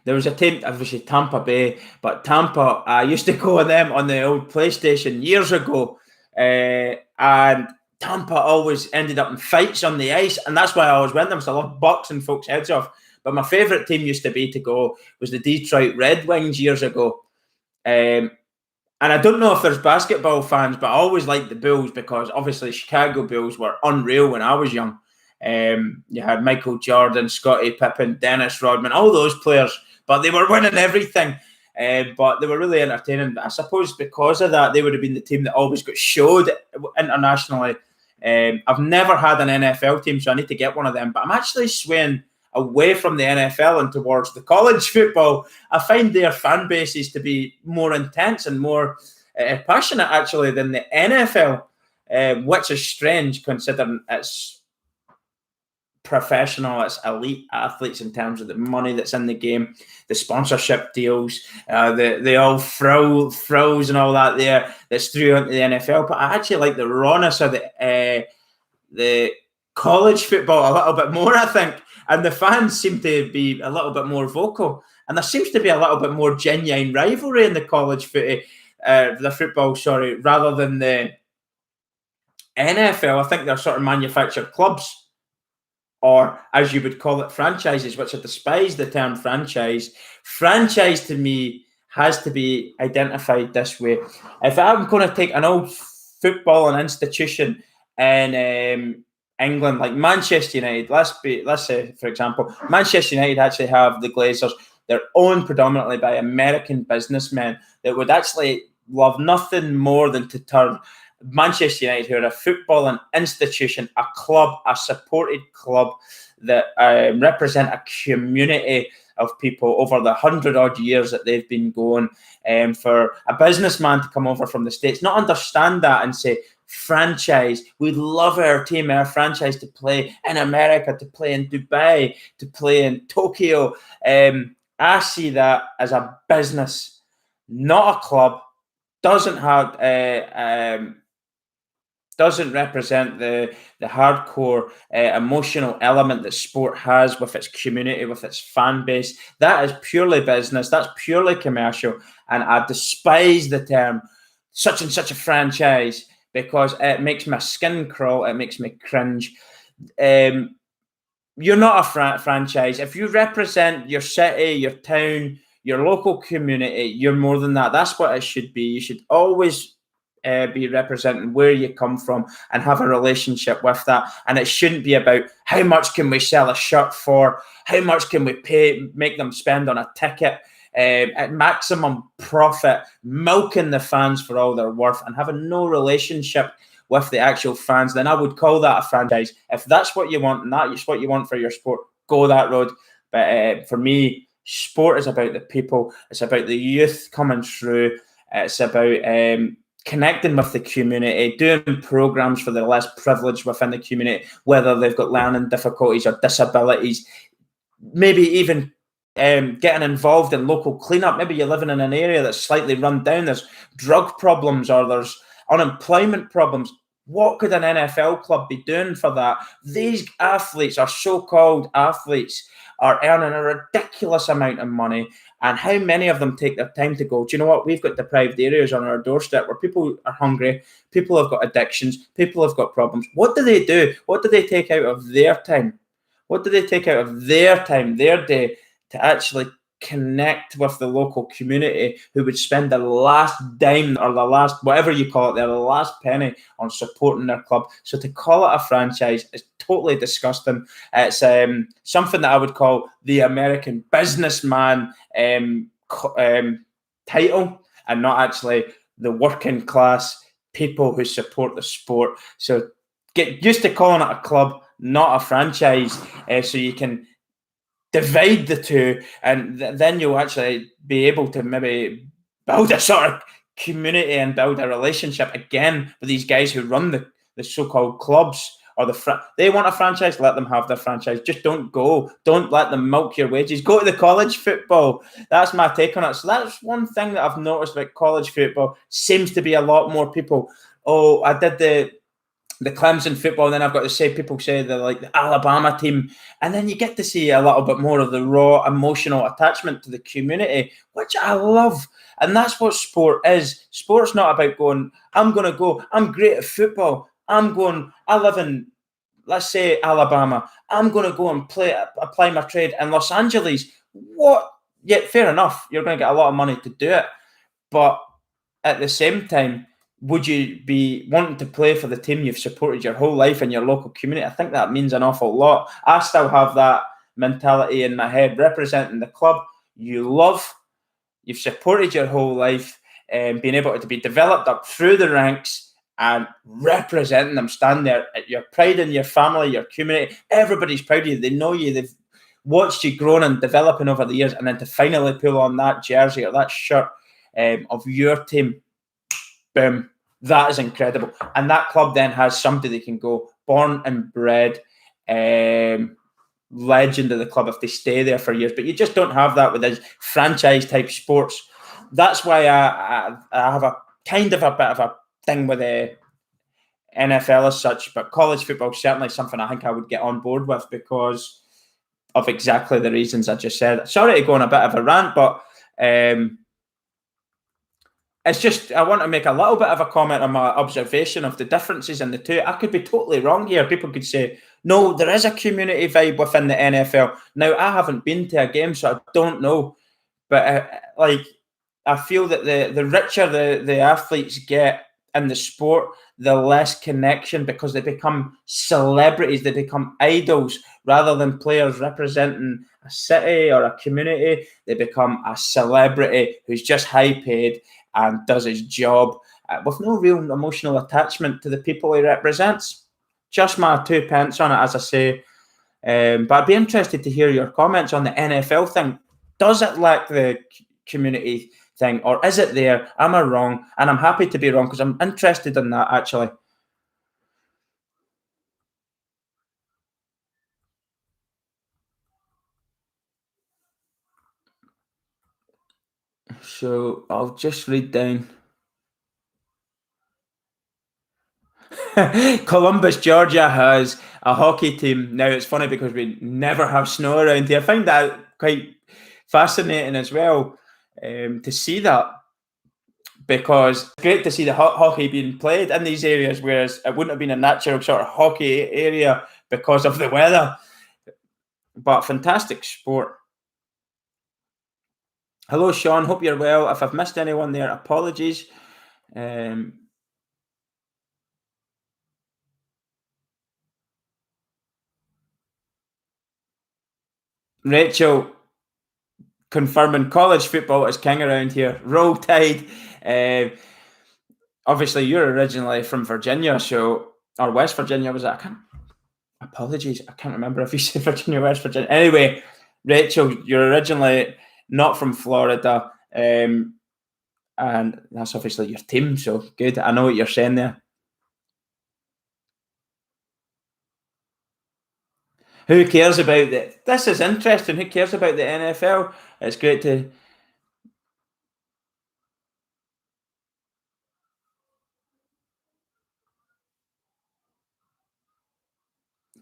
There was a team, obviously Tampa Bay, but Tampa, I used to go on them on the old PlayStation years ago, and Tampa always ended up in fights on the ice, and that's why I always went them, because I love boxing folks' heads off. But my favourite team used to be to go was the Detroit Red Wings years ago. And I don't know if there's basketball fans, but I always liked the Bulls, because obviously Chicago Bulls were unreal when I was young. You had Michael Jordan, Scottie Pippen, Dennis Rodman, all those players, but they were winning everything. But they were really entertaining. I suppose because of that, they would have been the team that always got showed internationally. I've never had an NFL team, so I need to get one of them. But I'm actually swaying away from the NFL and towards the college football. I find their fan bases to be more intense and more passionate, actually, than the NFL, which is strange considering it's professional, it's elite athletes in terms of the money that's in the game, the sponsorship deals, the all throws and all that that's through into the NFL. But I actually like the rawness of the college football a little bit more, I think. And the fans seem to be a little bit more vocal. And there seems to be a little bit more genuine rivalry in the college football, rather than the NFL. I think they're sort of manufactured clubs, or as you would call it, franchises, which I despise the term franchise. Franchise to me has to be identified this way. If I'm going to take an old football and institution in England, like Manchester United, let's say, for example, Manchester United actually have the Glazers. They're owned predominantly by American businessmen that would actually love nothing more than to turn Manchester United, who are a footballing institution, a club, a supported club that represent a community of people over the 100-odd years that they've been going, for a businessman to come over from the States, not understand that and say, franchise, we'd love our team, our franchise to play in America, to play in Dubai, to play in Tokyo. I see that as a business, not a club. Doesn't represent the hardcore emotional element that sport has with its community, with its fan base. That is purely business. That's purely commercial. And I despise the term such and such a franchise because it makes my skin crawl. It makes me cringe. You're not a franchise. If you represent your city, your town, your local community, you're more than that. That's what it should be. You should always be representing where you come from and have a relationship with that. And it shouldn't be about how much can we sell a shirt for, how much can we make them spend on a ticket, at maximum profit, milking the fans for all they're worth and having no relationship with the actual fans. Then I would call that a franchise. If that's what you want and that's what you want for your sport, go that road. But for me, sport is about the people. It's about the youth coming through. It's about connecting with the community, doing programs for the less privileged within the community, whether they've got learning difficulties or disabilities, maybe even getting involved in local cleanup. Maybe you're living in an area that's slightly run down, there's drug problems or there's unemployment problems. What could an NFL club be doing for that? These athletes, or so-called athletes, are earning a ridiculous amount of money. And how many of them take their time to go, do you know what? We've got deprived areas on our doorstep where people are hungry, people have got addictions, people have got problems. What do they do? What do they take out of their time? What do they take out of their time, their day, to actually connect with the local community who would spend the last dime or the last, whatever you call it, their last penny on supporting their club? So to call it a franchise is totally disgusting. It's something that I would call the American businessman title, and not actually the working class people who support the sport. So get used to calling it a club, not a franchise, so you can divide the two, and then you'll actually be able to maybe build a sort of community and build a relationship again with these guys who run the so-called clubs, or they want a franchise, let them have their franchise. Just don't let them milk your wages. Go to the college football. That's my take on it. So that's one thing that I've noticed about college football. Seems to be a lot more people, oh, I did the Clemson football, and then I've got to say, people say they're like the Alabama team, and then you get to see a little bit more of the raw emotional attachment to the community, which I love. And that's what sport is. Sport's not about going, I'm great at football, I live in, let's say, Alabama, I'm going to go and apply my trade in Los Angeles. What? Yeah, fair enough, you're going to get a lot of money to do it, but at the same time, would you be wanting to play for the team you've supported your whole life in your local community? I think that means an awful lot. I still have that mentality in my head, representing the club you love, you've supported your whole life, and being able to be developed up through the ranks and representing them, stand there at your pride in your family, your community. Everybody's proud of you. They know you. They've watched you growing and developing over the years, and then to finally pull on that jersey or that shirt of your team, boom. That is incredible. And that club then has somebody that can go, born and bred legend of the club if they stay there for years. But you just don't have that with these franchise type sports. That's why I have a kind of a bit of a thing with the NFL as such, but college football is certainly something I think I would get on board with because of exactly the reasons I just said. Sorry to go on a bit of a rant, but it's just I want to make a little bit of a comment on my observation of the differences in the two. I could be totally wrong here. People could say, no, there is a community vibe within the NFL. Now, I haven't been to a game, so I don't know. But I feel that the richer the athletes get in the sport, the less connection because they become celebrities, they become idols rather than players representing a city or a community. They become a celebrity who's just high paid and does his job with no real emotional attachment to the people he represents. Just my 2 pence on it, as I say. But I'd be interested to hear your comments on the NFL thing. Does it lack the community thing, or is it there? Am I wrong? And I'm happy to be wrong because I'm interested in that, actually. So I'll just read down. Columbus, Georgia has a hockey team. Now, it's funny because we never have snow around here. I find that quite fascinating as well, to see that, because it's great to see the hockey being played in these areas, whereas it wouldn't have been a natural sort of hockey area because of the weather. But fantastic sport. Hello, Sean. Hope you're well. If I've missed anyone there, apologies. Rachel confirming college football is king around here. Roll Tide. Obviously, you're originally from Virginia, or West Virginia, was it? Apologies, I can't remember if you said Virginia, West Virginia. Anyway, Rachel, you're originally not from Florida, and that's obviously your team, so good. I know what you're saying there. Who cares about it? This is interesting. Who cares about the NFL? It's great to...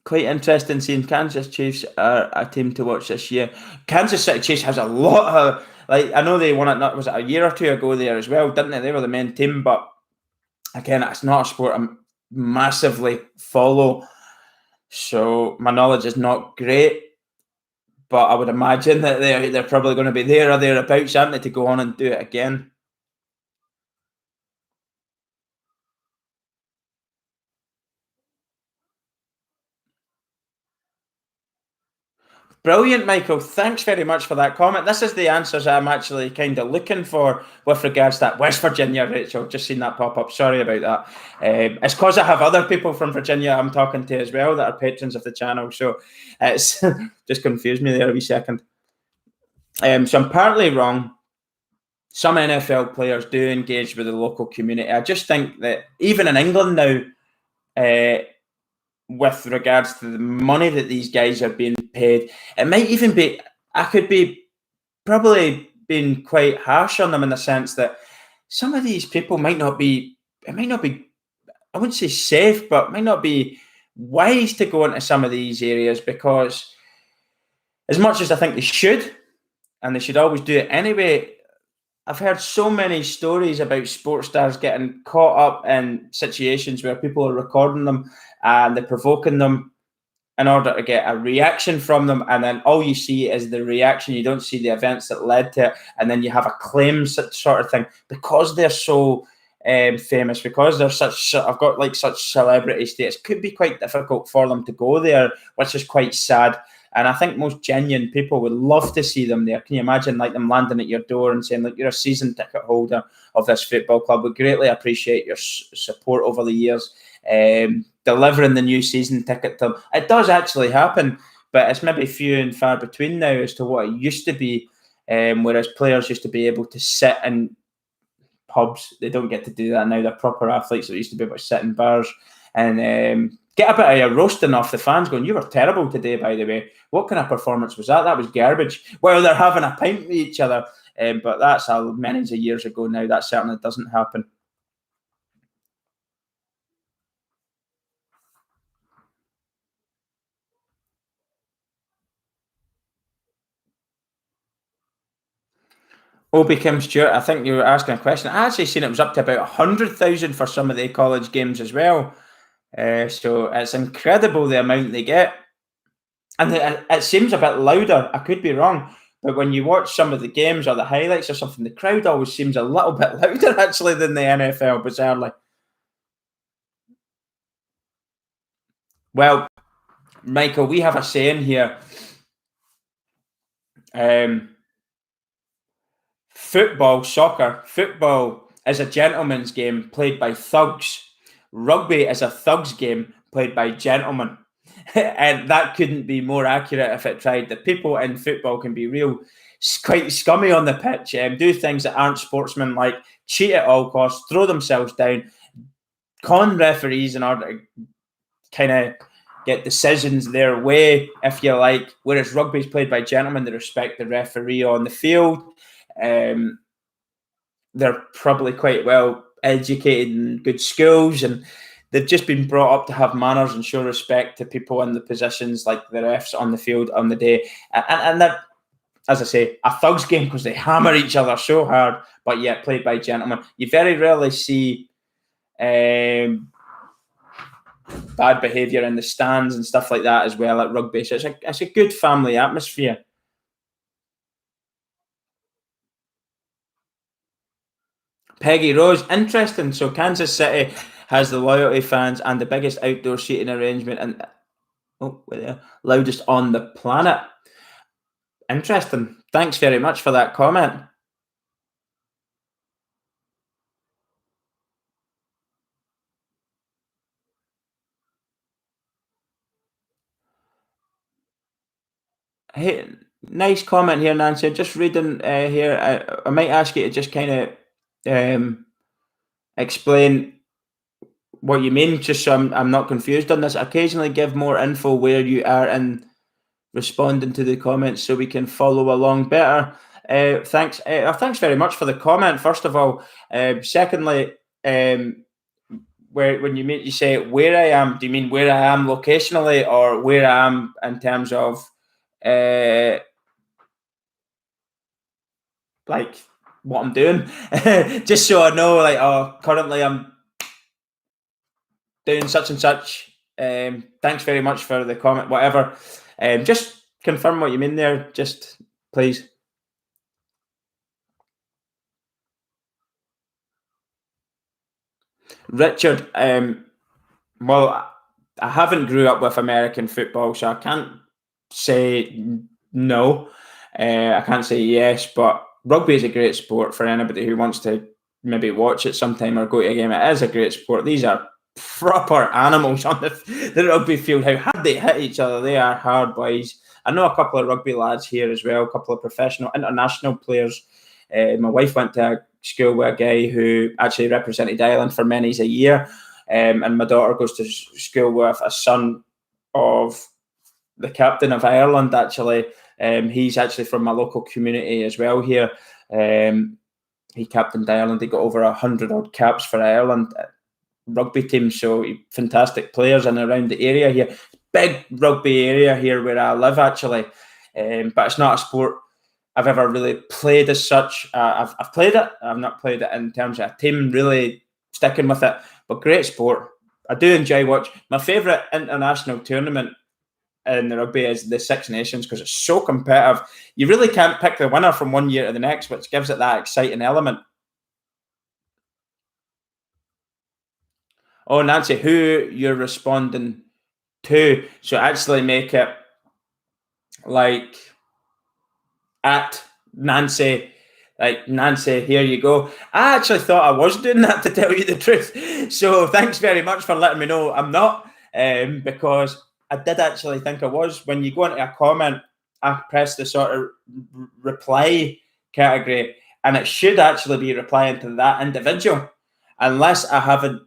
Quite interesting seeing Kansas Chiefs are a team to watch this year. Kansas City Chiefs has a lot of... I know they won it, was it a year or two ago there as well, didn't they? They were the main team, but again, it's not a sport I massively follow. So my knowledge is not great, but I would imagine that they're probably going to be there or thereabouts, aren't they, to go on and do it again. Brilliant, Michael. Thanks very much for that comment. This is the answers I'm actually kind of looking for with regards to that. West Virginia, Rachel. Just seen that pop up. Sorry about that. It's because I have other people from Virginia I'm talking to as well that are patrons of the channel. So it's just confused me there a wee second. So I'm partly wrong. Some NFL players do engage with the local community. I just think that even in England now, with regards to the money that these guys are being paid, it might even be, I could be probably being quite harsh on them in the sense that some of these people might not be, I wouldn't say safe, but might not be wise to go into some of these areas, because as much as I think they should, and they should always do it anyway, I've heard so many stories about sports stars getting caught up in situations where people are recording them and they're provoking them in order to get a reaction from them, and then all you see is the reaction. You don't see the events that led to it, and then you have a claim sort of thing because they're so famous, because they're I've got like such celebrity status. Could be quite difficult for them to go there, which is quite sad. And I think most genuine people would love to see them there. Can you imagine like them landing at your door and saying, "Look, you're a season ticket holder of this football club. We greatly appreciate your support over the years." Delivering the new season ticket to them. It does actually happen, but it's maybe few and far between now as to what it used to be. Whereas players used to be able to sit in pubs, they don't get to do that now. They're proper athletes that used to be able to sit in bars and Get a bit of a roasting off the fans going, you were terrible today, by the way. What kind of performance was that? That was garbage. Well, they're having a pint with each other. But that's many years ago now. That certainly doesn't happen. Obi Kim Stewart, I think you were asking a question. I actually seen it was up to about 100,000 for some of the college games as well. So it's incredible the amount they get. And it seems a bit louder. I could be wrong. But when you watch some of the games or the highlights or something, the crowd always seems a little bit louder actually than the NFL, bizarrely. Well, Michael, we have a saying here. Football is a gentleman's game played by thugs. Rugby is a thug's game played by gentlemen. And that couldn't be more accurate if it tried. The people in football can be quite scummy on the pitch, do things that aren't sportsmanlike, cheat at all costs, throw themselves down, con referees in order to kind of get decisions their way, if you like. Whereas rugby is played by gentlemen, they respect the referee on the field. They're probably quite well educated in good schools, and they've just been brought up to have manners and show respect to people in the positions like the refs on the field on the day. And that, as I say, a thug's game because they hammer each other so hard, but yet played by gentlemen. You very rarely see bad behaviour in the stands and stuff like that as well at rugby. So it's a good family atmosphere. Peggy Rose, interesting. So Kansas City has the loyalty fans and the biggest outdoor seating arrangement and loudest on the planet. Interesting. Thanks very much for that comment. Hey, nice comment here, Nancy. Just reading here, I might ask you to just kind of explain what you mean, just so I'm not confused on this. Occasionally give more info where you are in responding to the comments so we can follow along better. Thanks very much for the comment, first of all. Secondly, when you say where I am, do you mean where I am locationally or where I am in terms of like what I'm doing? Just so I know, like, oh, currently I'm doing such and such. Thanks very much for the comment, whatever. Just confirm what you mean there, just please. Richard, well, I haven't grew up with American football, so I can't say no. I can't say yes, but rugby is a great sport for anybody who wants to maybe watch it sometime or go to a game. It is a great sport. These are proper animals on the rugby field. How hard they hit each other. They are hard boys. I know a couple of rugby lads here as well, a couple of professional, international players. My wife went to a school with a guy who actually represented Ireland for many a year. And my daughter goes to school with a son of the captain of Ireland, actually. He's actually from my local community as well here. He captained Ireland. He got over 100 odd caps for Ireland rugby team. So fantastic players in around the area here. Big rugby area here where I live, actually. But it's not a sport I've ever really played as such. I've played it. I've not played it in terms of a team really sticking with it. But great sport. I do enjoy watch. My favourite international tournament in the rugby is the Six Nations because it's so competitive. You really can't pick the winner from one year to the next, which gives it that exciting element. Oh, Nancy, who you're responding to? So actually make it like at Nancy. Like, Nancy, here you go. I actually thought I was doing that, to tell you the truth. So thanks very much for letting me know I'm not, because I did actually think I was. When you go into a comment, I press the sort of reply category, and it should actually be replying to that individual, unless I haven't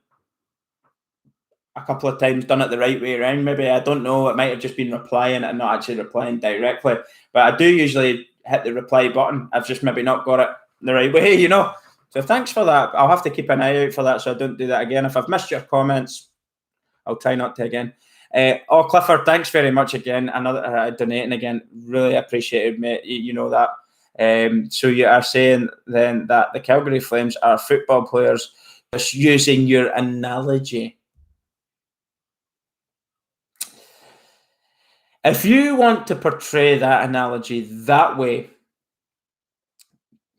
a couple of times done it the right way around. Maybe, I don't know. It might have just been replying and not actually replying directly. But I do usually hit the reply button. I've just maybe not got it the right way, you know. So thanks for that. I'll have to keep an eye out for that so I don't do that again. If I've missed your comments, I'll try not to again. Clifford, thanks very much again. Another donating again. Really appreciated, mate. You know that. So you are saying then that the Calgary Flames are football players, just using your analogy. If you want to portray that analogy that way,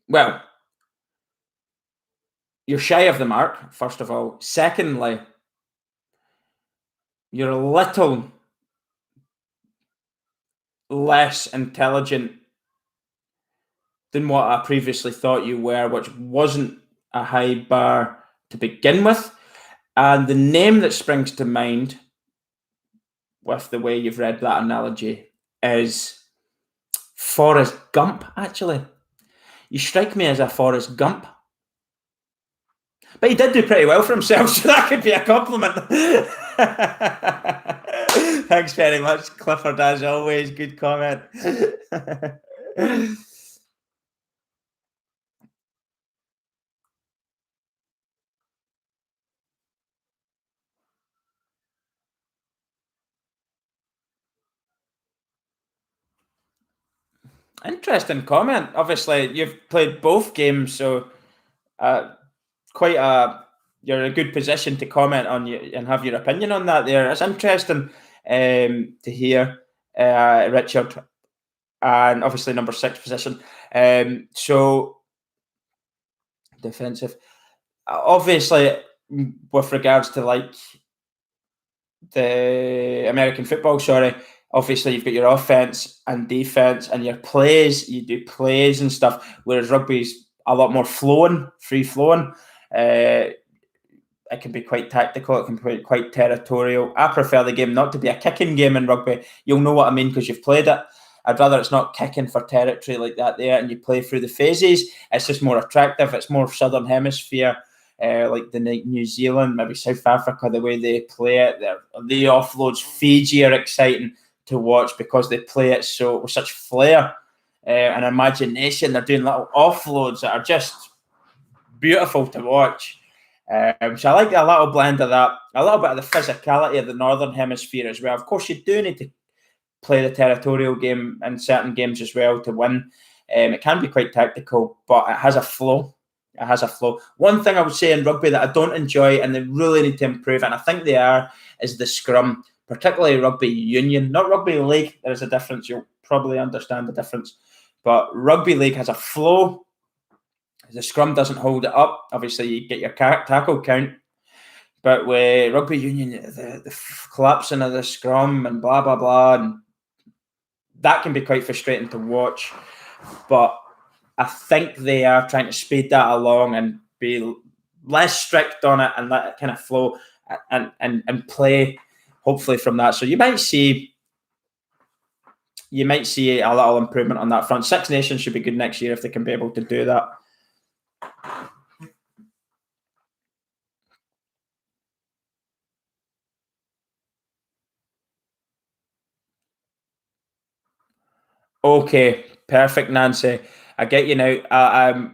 well, you're shy of the mark, first of all. Secondly, you're a little less intelligent than what I previously thought you were, which wasn't a high bar to begin with. And the name that springs to mind with the way you've read that analogy is Forrest Gump, actually. You strike me as a Forrest Gump. But he did do pretty well for himself, so that could be a compliment. Thanks very much, Clifford, as always. Good comment. Interesting comment. Obviously, you've played both games, so you're in a good position to comment on you and have your opinion on that. There, it's interesting to hear, Richard, and obviously number 6 position. So defensive. Obviously, with regards to like the American football, obviously you've got your offense and defense and your plays. You do plays and stuff, whereas rugby's a lot more free flowing. It can be quite tactical. It can be quite territorial. I prefer the game not to be a kicking game in rugby. You'll know what I mean because you've played it. I'd rather it's not kicking for territory like that there, and you play through the phases. It's just more attractive. It's more Southern Hemisphere, like the New Zealand, maybe South Africa, the way they play it. The offloads, Fiji are exciting to watch because they play it so with such flair and imagination. They're doing little offloads that are just beautiful to watch. So I like a little blend of that, a little bit of the physicality of the Northern Hemisphere as well. Of course, you do need to play the territorial game in certain games as well to win. It can be quite tactical, but it has a flow. It has a flow. One thing I would say in rugby that I don't enjoy and they really need to improve, and I think they are, is the scrum, particularly rugby union, not rugby league. There's a difference. You'll probably understand the difference. But rugby league has a flow. The scrum doesn't hold it up. Obviously, you get your tackle count. But with rugby union, the collapsing of the scrum and blah, blah, blah, and that can be quite frustrating to watch. But I think they are trying to speed that along and be less strict on it and let it kind of flow and play, hopefully, from that. So you might see a little improvement on that front. Six Nations should be good next year if they can be able to do that. Okay, perfect, Nancy. I get you now.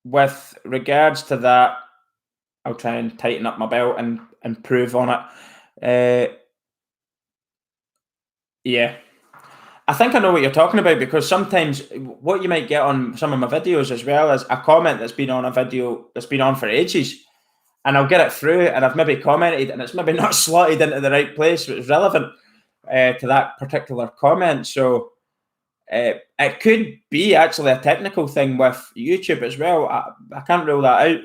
With regards to that, I'll try and tighten up my belt and improve on it. Yeah. I think I know what you're talking about because sometimes what you might get on some of my videos as well is a comment that's been on a video that's been on for ages. And I'll get it through and I've maybe commented and it's maybe not slotted into the right place, so it's relevant to that particular comment. So it could be actually a technical thing with YouTube as well. I can't rule that out.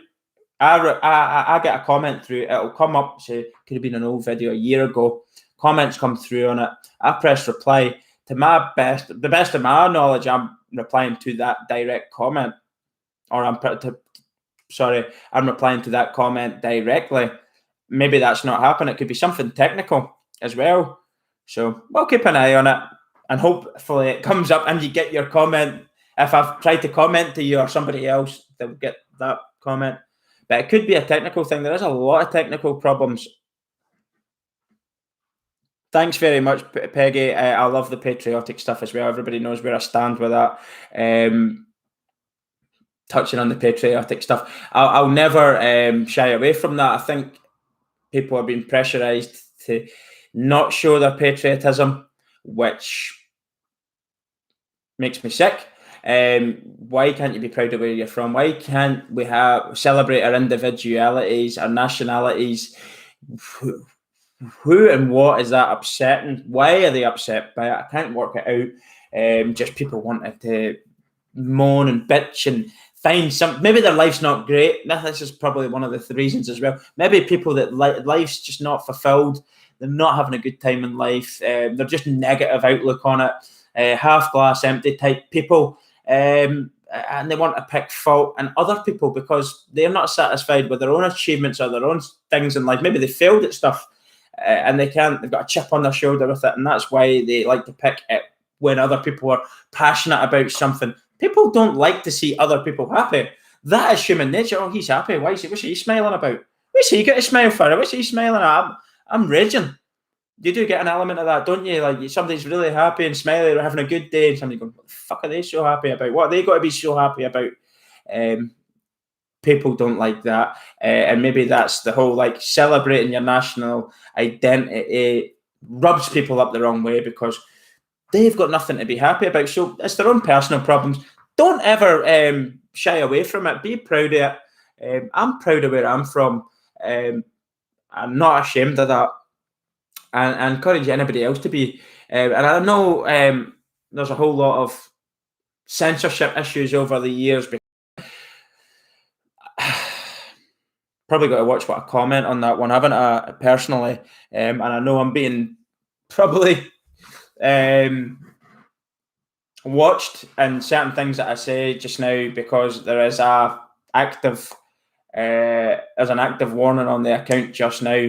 I get a comment through, it'll come up, say, could have been an old video a year ago. Comments come through on it. I press reply. To the best of my knowledge, I'm replying to that direct comment. Or I'm replying to that comment directly. Maybe that's not happening. It could be something technical as well. So we'll keep an eye on it. And hopefully it comes up and you get your comment. If I've tried to comment to you or somebody else, they'll get that comment. But it could be a technical thing. There is a lot of technical problems Thanks very much, Peggy. I love the patriotic stuff as well. Everybody knows where I stand with that. Touching on the patriotic stuff, I'll never shy away from that. I think people are being pressurised to not show their patriotism, which makes me sick. Why can't you be proud of where you're from? Why can't we celebrate our individualities, our nationalities? Who and what is that upsetting? Why are they upset by it? I can't work it out. Just people wanted to moan and bitch and find some. Maybe their life's not great. This is probably one of the reasons as well. Maybe people that life's just not fulfilled. They're not having a good time in life. They're just negative outlook on it. Half glass empty type people. And they want to pick fault in other people because they're not satisfied with their own achievements or their own things in life. Maybe they failed at stuff and they've got a chip on their shoulder with it, and that's why they like to pick it when other people are passionate about something. People don't like to see other people happy. That is human nature. Oh, he's happy. What's he smiling about? What's he got to smile for? What's he smiling at? I'm raging. You do get an element of that, don't you? Like somebody's really happy and smiling or having a good day, and somebody going, "What the fuck are they so happy about? What are they got to be so happy about?" People don't like that, and maybe that's the whole like celebrating your national identity rubs people up the wrong way because they've got nothing to be happy about. So it's their own personal problems. Don't ever shy away from it. Be proud of it. I'm proud of where I'm from. I'm not ashamed of that. And encourage anybody else to be. And I know there's a whole lot of censorship issues over the years. Probably got to watch what I comment on that one, haven't I, personally? And I know I'm being probably watched in certain things that I say just now because there is there's an active warning on the account just now.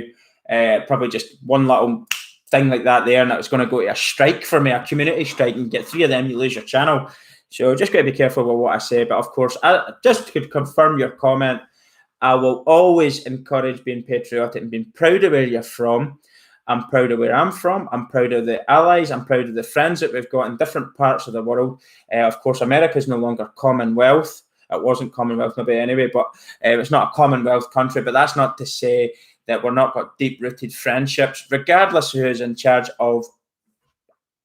Probably just one little thing like that there, and it was going to go to a strike for me, a community strike, and get 3 of them, you lose your channel. So just got to be careful with what I say. But of course, just to confirm your comment, I will always encourage being patriotic and being proud of where you're from. I'm proud of where I'm from. I'm proud of the allies. I'm proud of the friends that we've got in different parts of the world. Of course, America is no longer Commonwealth. It wasn't Commonwealth maybe anyway, but it's not a Commonwealth country. But that's not to say that we're not got deep-rooted friendships, regardless of who is in charge of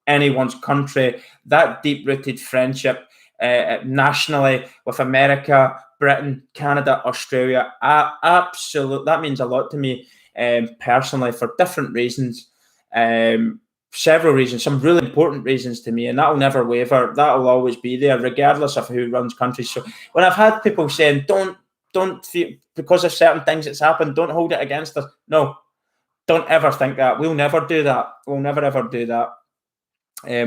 anyone's country. That deep-rooted friendship nationally with America, Britain, Canada, Australia, absolutely, that means a lot to me personally for different reasons. Several reasons, some really important reasons to me, and that will never waver. That will always be there, regardless of who runs countries. So when I've had people saying, don't feel, because of certain things that's happened, don't hold it against us. No, don't ever think that. We'll never do that. We'll never, ever do that.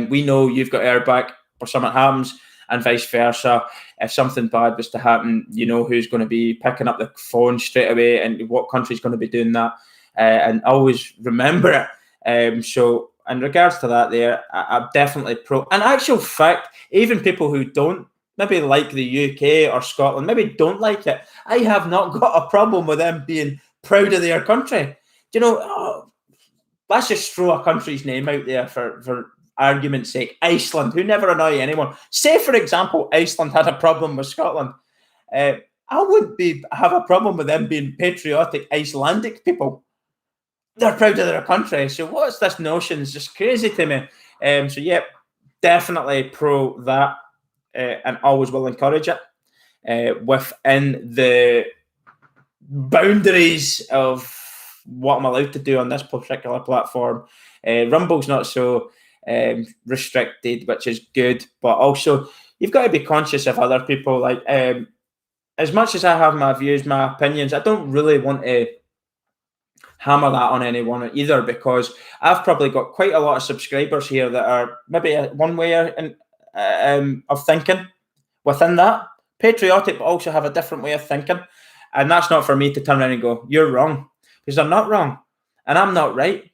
We know you've got our back or something happens, and vice versa. If something bad was to happen, you know who's going to be picking up the phone straight away and what country's going to be doing that. And always remember it. So in regards to that there, I'm definitely pro. In actual fact, even people who don't maybe like the UK or Scotland, maybe don't like it, I have not got a problem with them being proud of their country. You know, let's just throw a country's name out there for argument's sake. Iceland, who never annoy anyone. Say, for example, Iceland had a problem with Scotland. I wouldn't have a problem with them being patriotic Icelandic people. They're proud of their country. So what's this notion? It's just crazy to me. So yeah, definitely pro that, and always will encourage it within the boundaries of what I'm allowed to do on this particular platform. Rumble's not so restricted, which is good, but also you've got to be conscious of other people. Like as much as I have my views, my opinions, I don't really want to hammer that on anyone either, because I've probably got quite a lot of subscribers here that are maybe one way of thinking within that, patriotic, but also have a different way of thinking. And that's not for me to turn around and go, you're wrong, because I'm not wrong and I'm not right.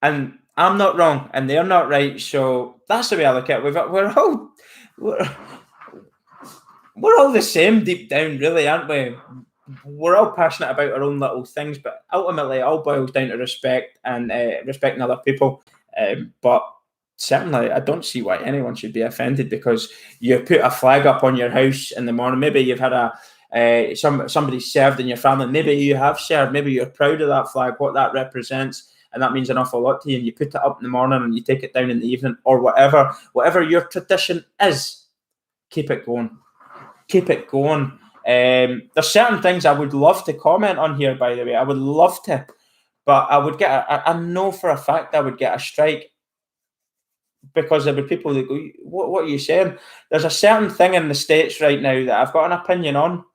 And I'm not wrong and they're not right. So that's the way I look at it. We're all the same deep down, really, aren't we? we're all passionate about our own little things, but ultimately it all boils down to respect and respecting other people. But certainly, I don't see why anyone should be offended because you put a flag up on your house in the morning. Maybe you've had somebody served in your family. Maybe you have served. Maybe you're proud of that flag, what that represents, and that means an awful lot to you. And you put it up in the morning and you take it down in the evening, or whatever your tradition is. Keep it going. Keep it going. There's certain things I would love to comment on here, by the way. I would love to, but I would get. I know for a fact I would get a strike because there would be people that go, "What are you saying?" There's a certain thing in the States right now that I've got an opinion on,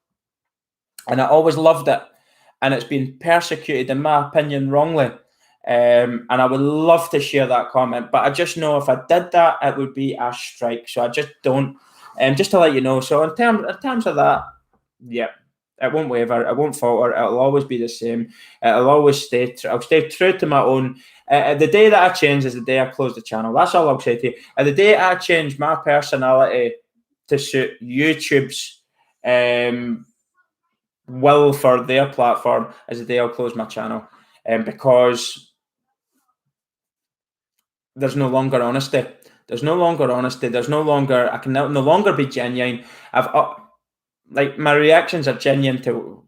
and I always loved it, and it's been persecuted, in my opinion, wrongly. And I would love to share that comment, but I just know if I did that, it would be a strike. So I just don't. Just to let you know. So in terms of that, yeah, it won't waver. It won't falter. It'll always be the same. It'll always stay. I'll stay true to my own. The day that I change is the day I close the channel. That's all I'll say to you. The day I change my personality to suit YouTube's will for their platform is the day I'll close my channel, because there's no longer honesty. There's no longer honesty. There's no longer. I can no longer be genuine. Like my reactions are genuine to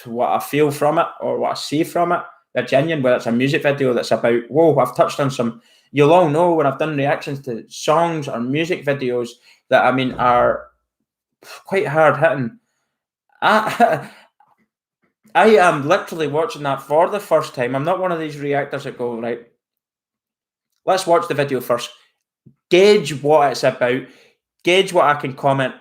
what I feel from it or what I see from it. They're genuine. Whether it's a music video that's about, whoa, I've touched on some. You'll all know when I've done reactions to songs or music videos that are quite hard hitting. I am literally watching that for the first time. I'm not one of these reactors that go, right, let's watch the video first, gauge what it's about, gauge what I can comment,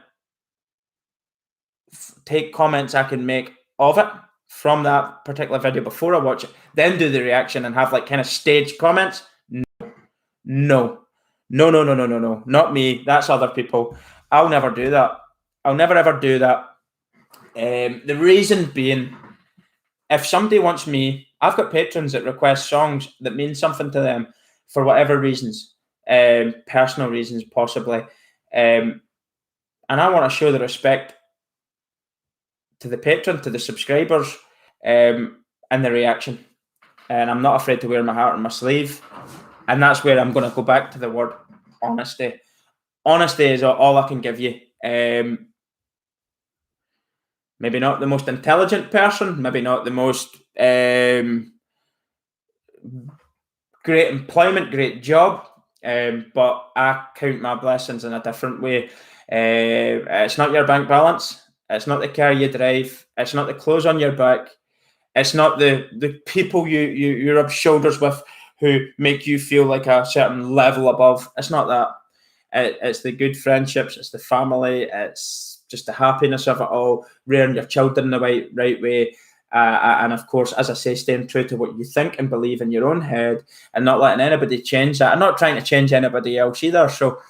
take comments I can make of it from that particular video before I watch it, then do the reaction and have like kind of staged comments. No, not me. That's other people. I'll never do that. I'll never ever do that. The reason being, if somebody wants me, I've got patrons that request songs that mean something to them for whatever reasons, personal reasons possibly, and I want to show the respect to the patron, to the subscribers, and the reaction. And I'm not afraid to wear my heart on my sleeve. And that's where I'm going to go back to the word honesty. Honesty is all I can give you. Maybe not the most intelligent person, maybe not the most great employment, great job, but I count my blessings in a different way. It's not your bank balance. It's not the car you drive. It's not the clothes on your back. It's not the people you rub shoulders with who make you feel like a certain level above. It's not that. It's the good friendships. It's the family. It's just the happiness of it all. Rearing your children the right way. And of course, as I say, staying true to what you think and believe in your own head and not letting anybody change that. I'm not trying to change anybody else either. So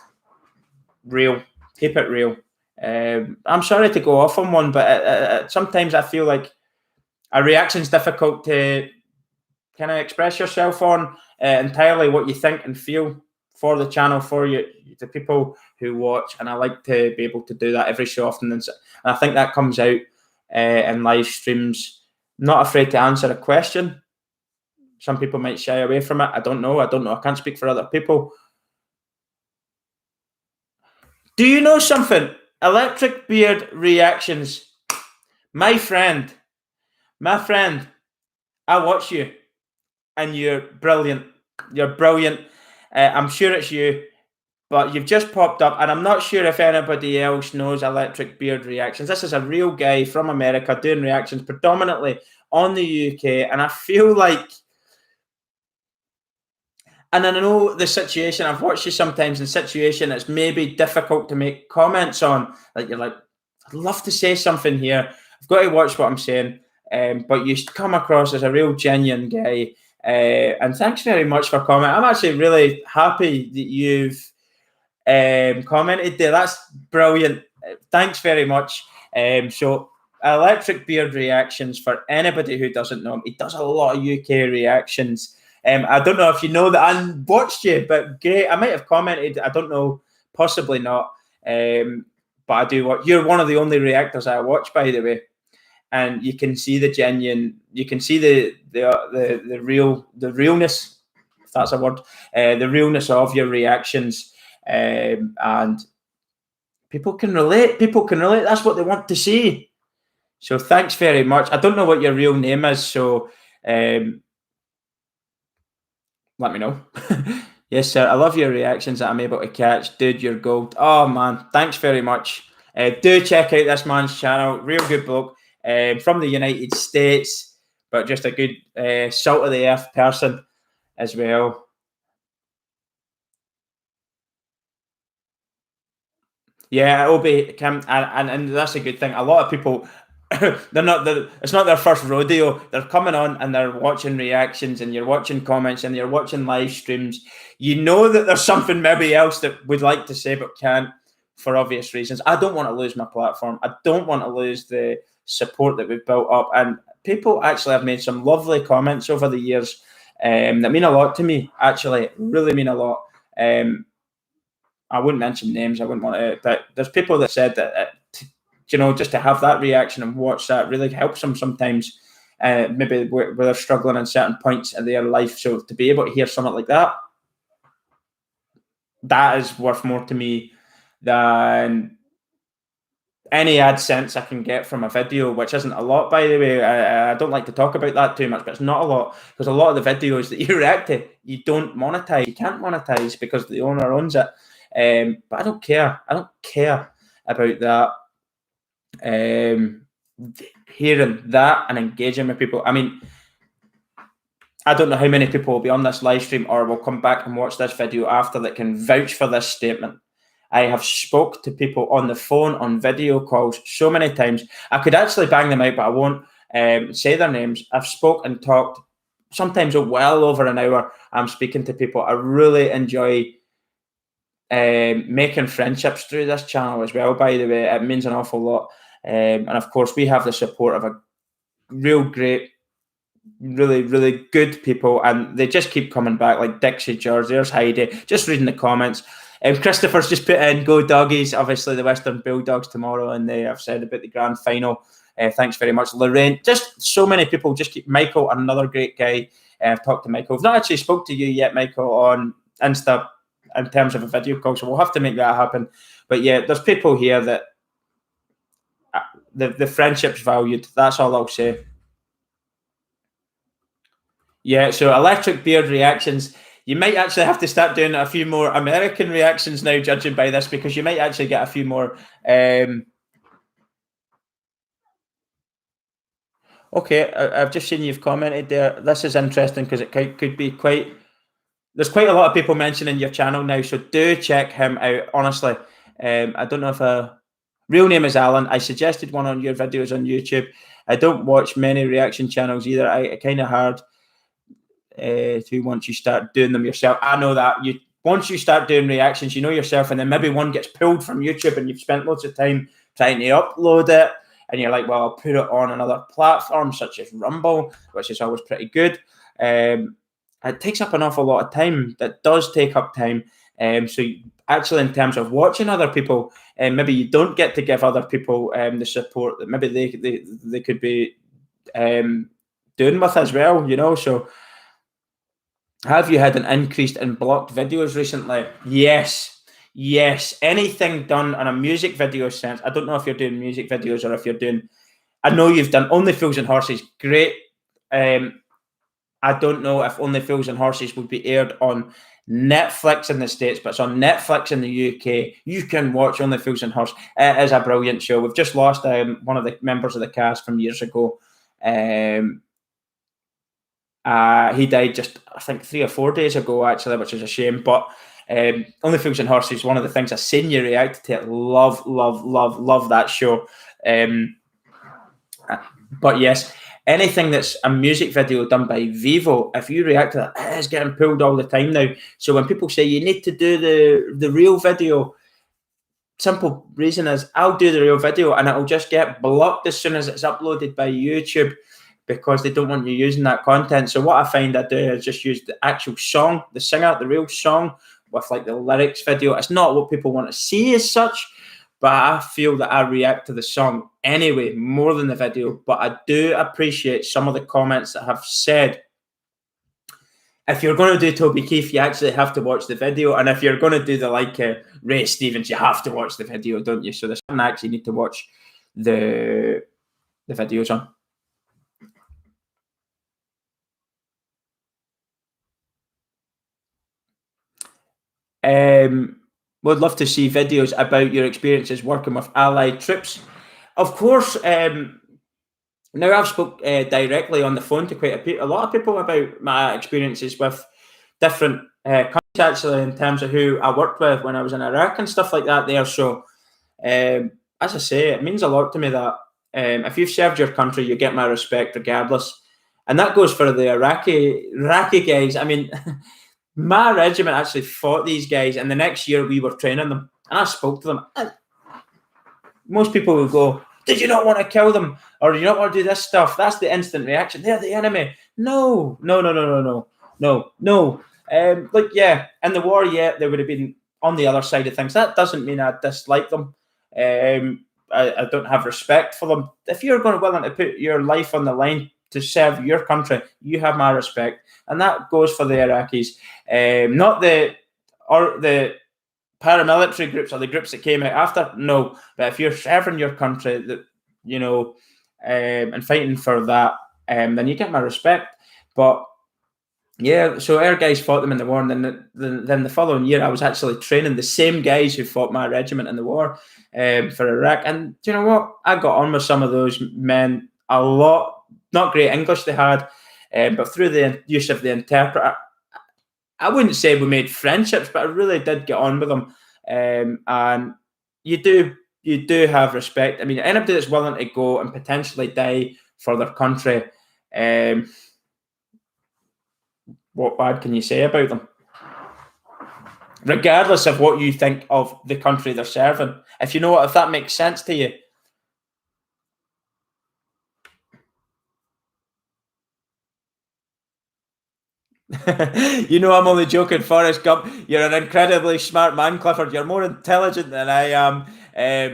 real. Keep it real. I'm sorry to go off on one, but sometimes I feel like a reaction's difficult to kind of express yourself on entirely what you think and feel for the channel, for you, the people who watch. And I like to be able to do that every so often. And I think that comes out in live streams. Not afraid to answer a question. Some people might shy away from it. I don't know. I can't speak for other people. Do you know something? Electric Beard reactions. My friend, I watch you and you're brilliant. You're brilliant. I'm sure it's you, but you've just popped up and I'm not sure if anybody else knows Electric Beard reactions. This is a real guy from America doing reactions predominantly on the UK, and I feel like, and I know the situation, I've watched you sometimes in situation it's maybe difficult to make comments on, like you're like, I'd love to say something here, I've got to watch what I'm saying, but you come across as a real genuine guy, and thanks very much for commenting. I'm actually really happy that you've commented there. That's brilliant. Thanks very much. So Electric Beard reactions, for anybody who doesn't know him, he does a lot of UK reactions. I don't know if you know that I watched you, but great. I might have commented. I don't know, possibly not. But I do watch. You're one of the only reactors I watch, by the way. and you can see the genuine, you can see the realness, if that's a word, the realness of your reactions, and people can relate. People can relate. That's what they want to see. So thanks very much. I don't know what your real name is, so let me know. Yes, sir. I love your reactions that I'm able to catch. Dude, you're gold. Oh, man. Thanks very much. Do check out this man's channel. Real good bloke. From the United States, but just a good salt of the earth person as well. Yeah, it'll be Kim, and that's a good thing. A lot of people, it's not their first rodeo. They're coming on and they're watching reactions, and you're watching comments, and you're watching live streams. You know that there's something maybe else that would like to say but can't, for obvious reasons. I don't want to lose my platform. I don't want to lose the support that we've built up, and people actually have made some lovely comments over the years that mean a lot to me. Actually, really mean a lot. I wouldn't mention names. I wouldn't want to, but there's people that said that, just to have that reaction and watch that really helps them sometimes, maybe where they're struggling in certain points in their life. So to be able to hear something like that, that is worth more to me than any AdSense I can get from a video, which isn't a lot, by the way. I don't like to talk about that too much, but it's not a lot, because a lot of the videos that you react to, you don't monetize. You can't monetize because the owner owns it. But I don't care. I don't care about that. Hearing that and engaging with people. I mean, I don't know how many people will be on this live stream or will come back and watch this video after that can vouch for this statement. I have spoke to people on the phone, on video calls so many times. I could actually bang them out, but I won't say their names. I've spoke and talked sometimes well over an hour. I'm speaking to people. I really enjoy making friendships through this channel as well, by the way. It means an awful lot. And of course, we have the support of a real great, really, really good people, and they just keep coming back, like Dixie George. There's Heidi, just reading the comments. Christopher's just put in, go doggies. Obviously, the Western Bulldogs tomorrow, and they have said about the grand final. Thanks very much, Lorraine. Just so many people just keep. Michael, another great guy. I've talked to Michael. I've not actually spoke to you yet, Michael, on Insta in terms of a video call, so we'll have to make that happen. But yeah, there's people here that the friendship's valued. That's all I'll say. Yeah, so electric beard reactions. You might actually have to start doing a few more American reactions now, judging by this, because you might actually get a few more. Okay, I've just seen you've commented there. This is interesting because it could be quite. There's quite a lot of people mentioning your channel now, so do check him out. Honestly, I don't know if a real name is Alan. I suggested one on your videos on YouTube. I don't watch many reaction channels either. I kind of hard to once you start doing them yourself. I know that once you start doing reactions, you know yourself, and then maybe one gets pulled from YouTube, and you've spent loads of time trying to upload it, and you're like, well, I'll put it on another platform such as Rumble, which is always pretty good. It takes up an awful lot of time. That does take up time. So actually, in terms of watching other people, maybe you don't get to give other people the support that maybe they could be doing with as well. So have you had an increase in blocked videos recently? Yes. Anything done on a music video sense. I don't know if you're doing music videos or if you're doing. I know you've done Only Fools and Horses. Great. I don't know if Only Fools and Horses would be aired on Netflix in the States, but it's on Netflix in the UK. You can watch Only Fools and Horses. It is a brilliant show. We've just lost one of the members of the cast from years ago. He died just, I think, 3 or 4 days ago, actually, which is a shame. But Only Fools and Horses, one of the things I've seen you react to. Love that show. But yes, anything that's a music video done by Vivo, if you react to that, it is getting pulled all the time now. So when people say you need to do the real video, simple reason is I'll do the real video and it'll just get blocked as soon as it's uploaded by YouTube, because they don't want you using that content. So what I find I do is just use the actual song, the singer, the real song, with like the lyrics video. It's not what people want to see as such, but I feel that I react to the song anyway, more than the video. But I do appreciate some of the comments that have said, if you're going to do Toby Keith, you actually have to watch the video. And if you're going to do the Ray Stevens, you have to watch the video, don't you? So there's something I actually need to watch the videos on. Would love to see videos about your experiences working with Allied troops. Of course, now I've spoke directly on the phone to quite a lot of people about my experiences with different countries, actually, in terms of who I worked with when I was in Iraq and stuff like that there. So, as I say, it means a lot to me that if you've served your country, you get my respect regardless. And that goes for the Iraqi guys. I mean, my regiment actually fought these guys, and the next year we were training them, and I spoke to them. And most people would go, "Did you not want to kill them, or do you not want to do this stuff?" That's the instant reaction. They're the enemy. No. Yeah, in the war, yeah, they would have been on the other side of things. That doesn't mean I dislike them. I don't have respect for them. If you're willing to put your life on the line to serve your country, you have my respect, and that goes for the Iraqis, not the paramilitary groups or the groups that came out after. No, but if you're serving your country, that and fighting for that, then you get my respect. But yeah, so our guys fought them in the war, and then the following year, I was actually training the same guys who fought my regiment in the war for Iraq. And do you know what? I got on with some of those men a lot. Not great English they had, but through the use of the interpreter, I wouldn't say we made friendships, but I really did get on with them. And you do have respect. I mean, anybody that's willing to go and potentially die for their country, what bad can you say about them? Regardless of what you think of the country they're serving. If that makes sense to you. I'm only joking, Forrest Gump. You're an incredibly smart man, Clifford. You're more intelligent than I am.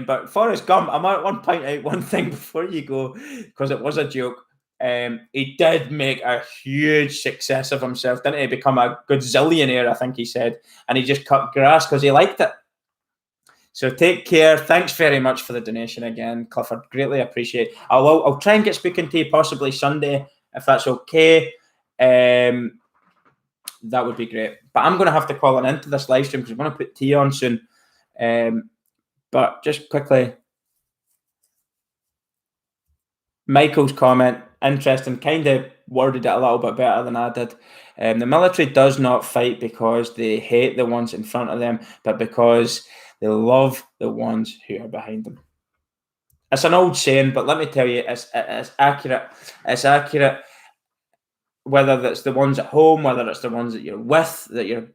But Forrest Gump, I might want to point out one thing before you go, because it was a joke. He did make a huge success of himself, didn't he? Become a gazillionaire, I think he said. And he just cut grass because he liked it. So take care. Thanks very much for the donation again, Clifford. Greatly appreciate it. I'll try and get speaking to you possibly Sunday, if that's okay. That would be great. But I'm going to have to call an end to this live stream because we're going to put tea on soon. But just quickly, Michael's comment, interesting, kind of worded it a little bit better than I did. The military does not fight because they hate the ones in front of them, but because they love the ones who are behind them. It's an old saying, but let me tell you, it's accurate. It's accurate. Whether that's the ones at home, whether it's the ones that you're with, that you're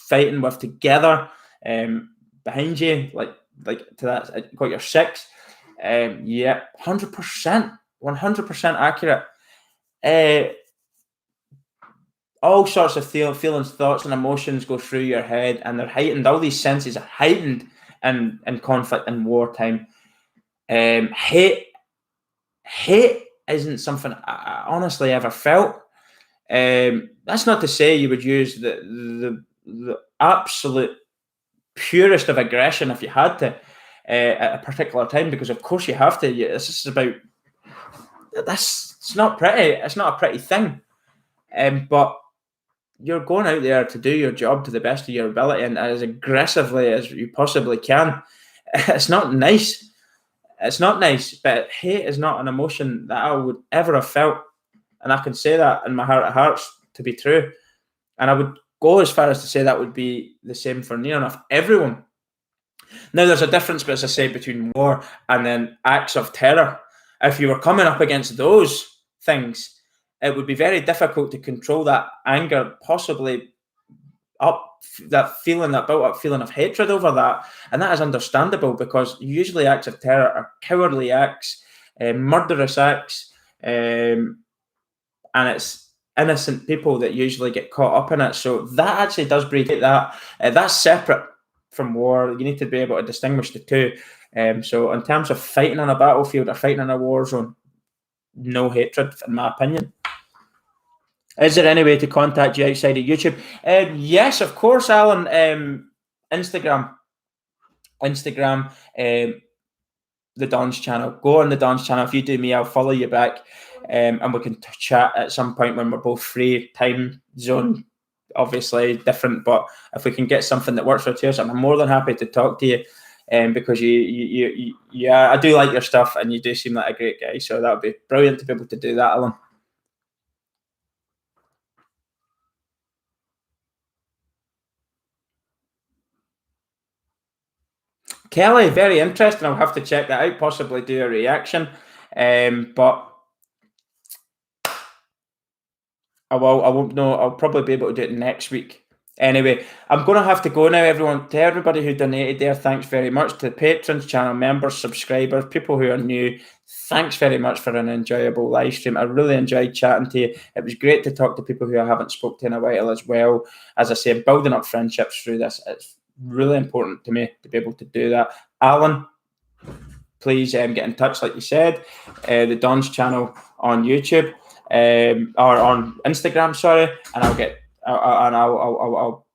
fighting with together, behind you, like to that, got your six. Yeah, 100%, 100% accurate. All sorts of feelings, thoughts, and emotions go through your head, and they're heightened. All these senses are heightened in conflict and wartime. Hate isn't something I honestly ever felt. That's not to say you would use the absolute purest of aggression if you had to at a particular time, because of course you have to. This is about this. It's not pretty. It's not a pretty thing. But you're going out there to do your job to the best of your ability and as aggressively as you possibly can. It's not nice. It's not nice. But hate is not an emotion that I would ever have felt. And I can say that in my heart of hearts to be true. And I would go as far as to say that would be the same for near enough everyone. Now, there's a difference, but as I say, between war and then acts of terror. If you were coming up against those things, it would be very difficult to control that anger, possibly that built-up feeling of hatred over that. And that is understandable, because usually acts of terror are cowardly acts, murderous acts, and it's innocent people that usually get caught up in it. So that actually does breed that. That's separate from war. You need to be able to distinguish the two. So in terms of fighting on a battlefield or fighting in a war zone, no hatred, in my opinion. Is there any way to contact you outside of YouTube? Yes, of course, Alan. Instagram, the Don's channel. Go on the Don's channel. If you do me, I'll follow you back, and we can chat at some point when we're both free. Time zone, obviously different, but if we can get something that works for two of us, I'm more than happy to talk to you. Because yeah, I do like your stuff, and you do seem like a great guy. So that would be brilliant to be able to do that, Alan. Kelly, very interesting. I'll have to check that out, possibly do a reaction. But I won't know. I'll probably be able to do it next week. Anyway, I'm going to have to go now, everyone. To everybody who donated there, thanks very much. To patrons, channel members, subscribers, people who are new, thanks very much for an enjoyable live stream. I really enjoyed chatting to you. It was great to talk to people who I haven't spoken to in a while as well. As I say, building up friendships through this, it's really important to me to be able to do that. Alan, please get in touch, like you said. The Don's channel on YouTube or on Instagram, sorry, and I'll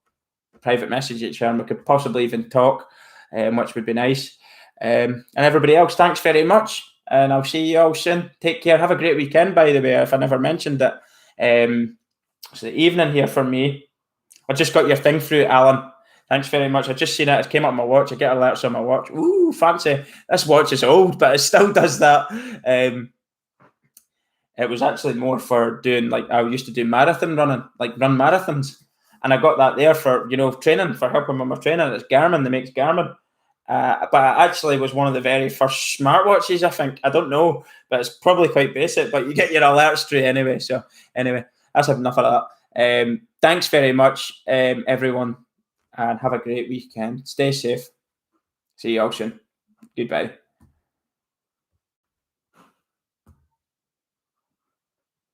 private message each other, and we could possibly even talk, which would be nice. And everybody else, thanks very much, and I'll see you all soon. Take care. Have a great weekend, by the way, if I never mentioned it. So the evening here for me. I just got your thing through, Alan. Thanks very much. I just seen it. It came up on my watch. I get alerts on my watch. Ooh, fancy. This watch is old, but it still does that. It was actually more for doing, like, I used to do marathon running, like run marathons. And I got that there for, training, for helping with my training. It's Garmin that makes Garmin. But it actually was one of the very first smartwatches, I think. I don't know, but it's probably quite basic, but you get your alerts through anyway. So anyway, that's enough of that. Thanks very much, everyone, and have a great weekend. Stay safe. See you all soon. Goodbye.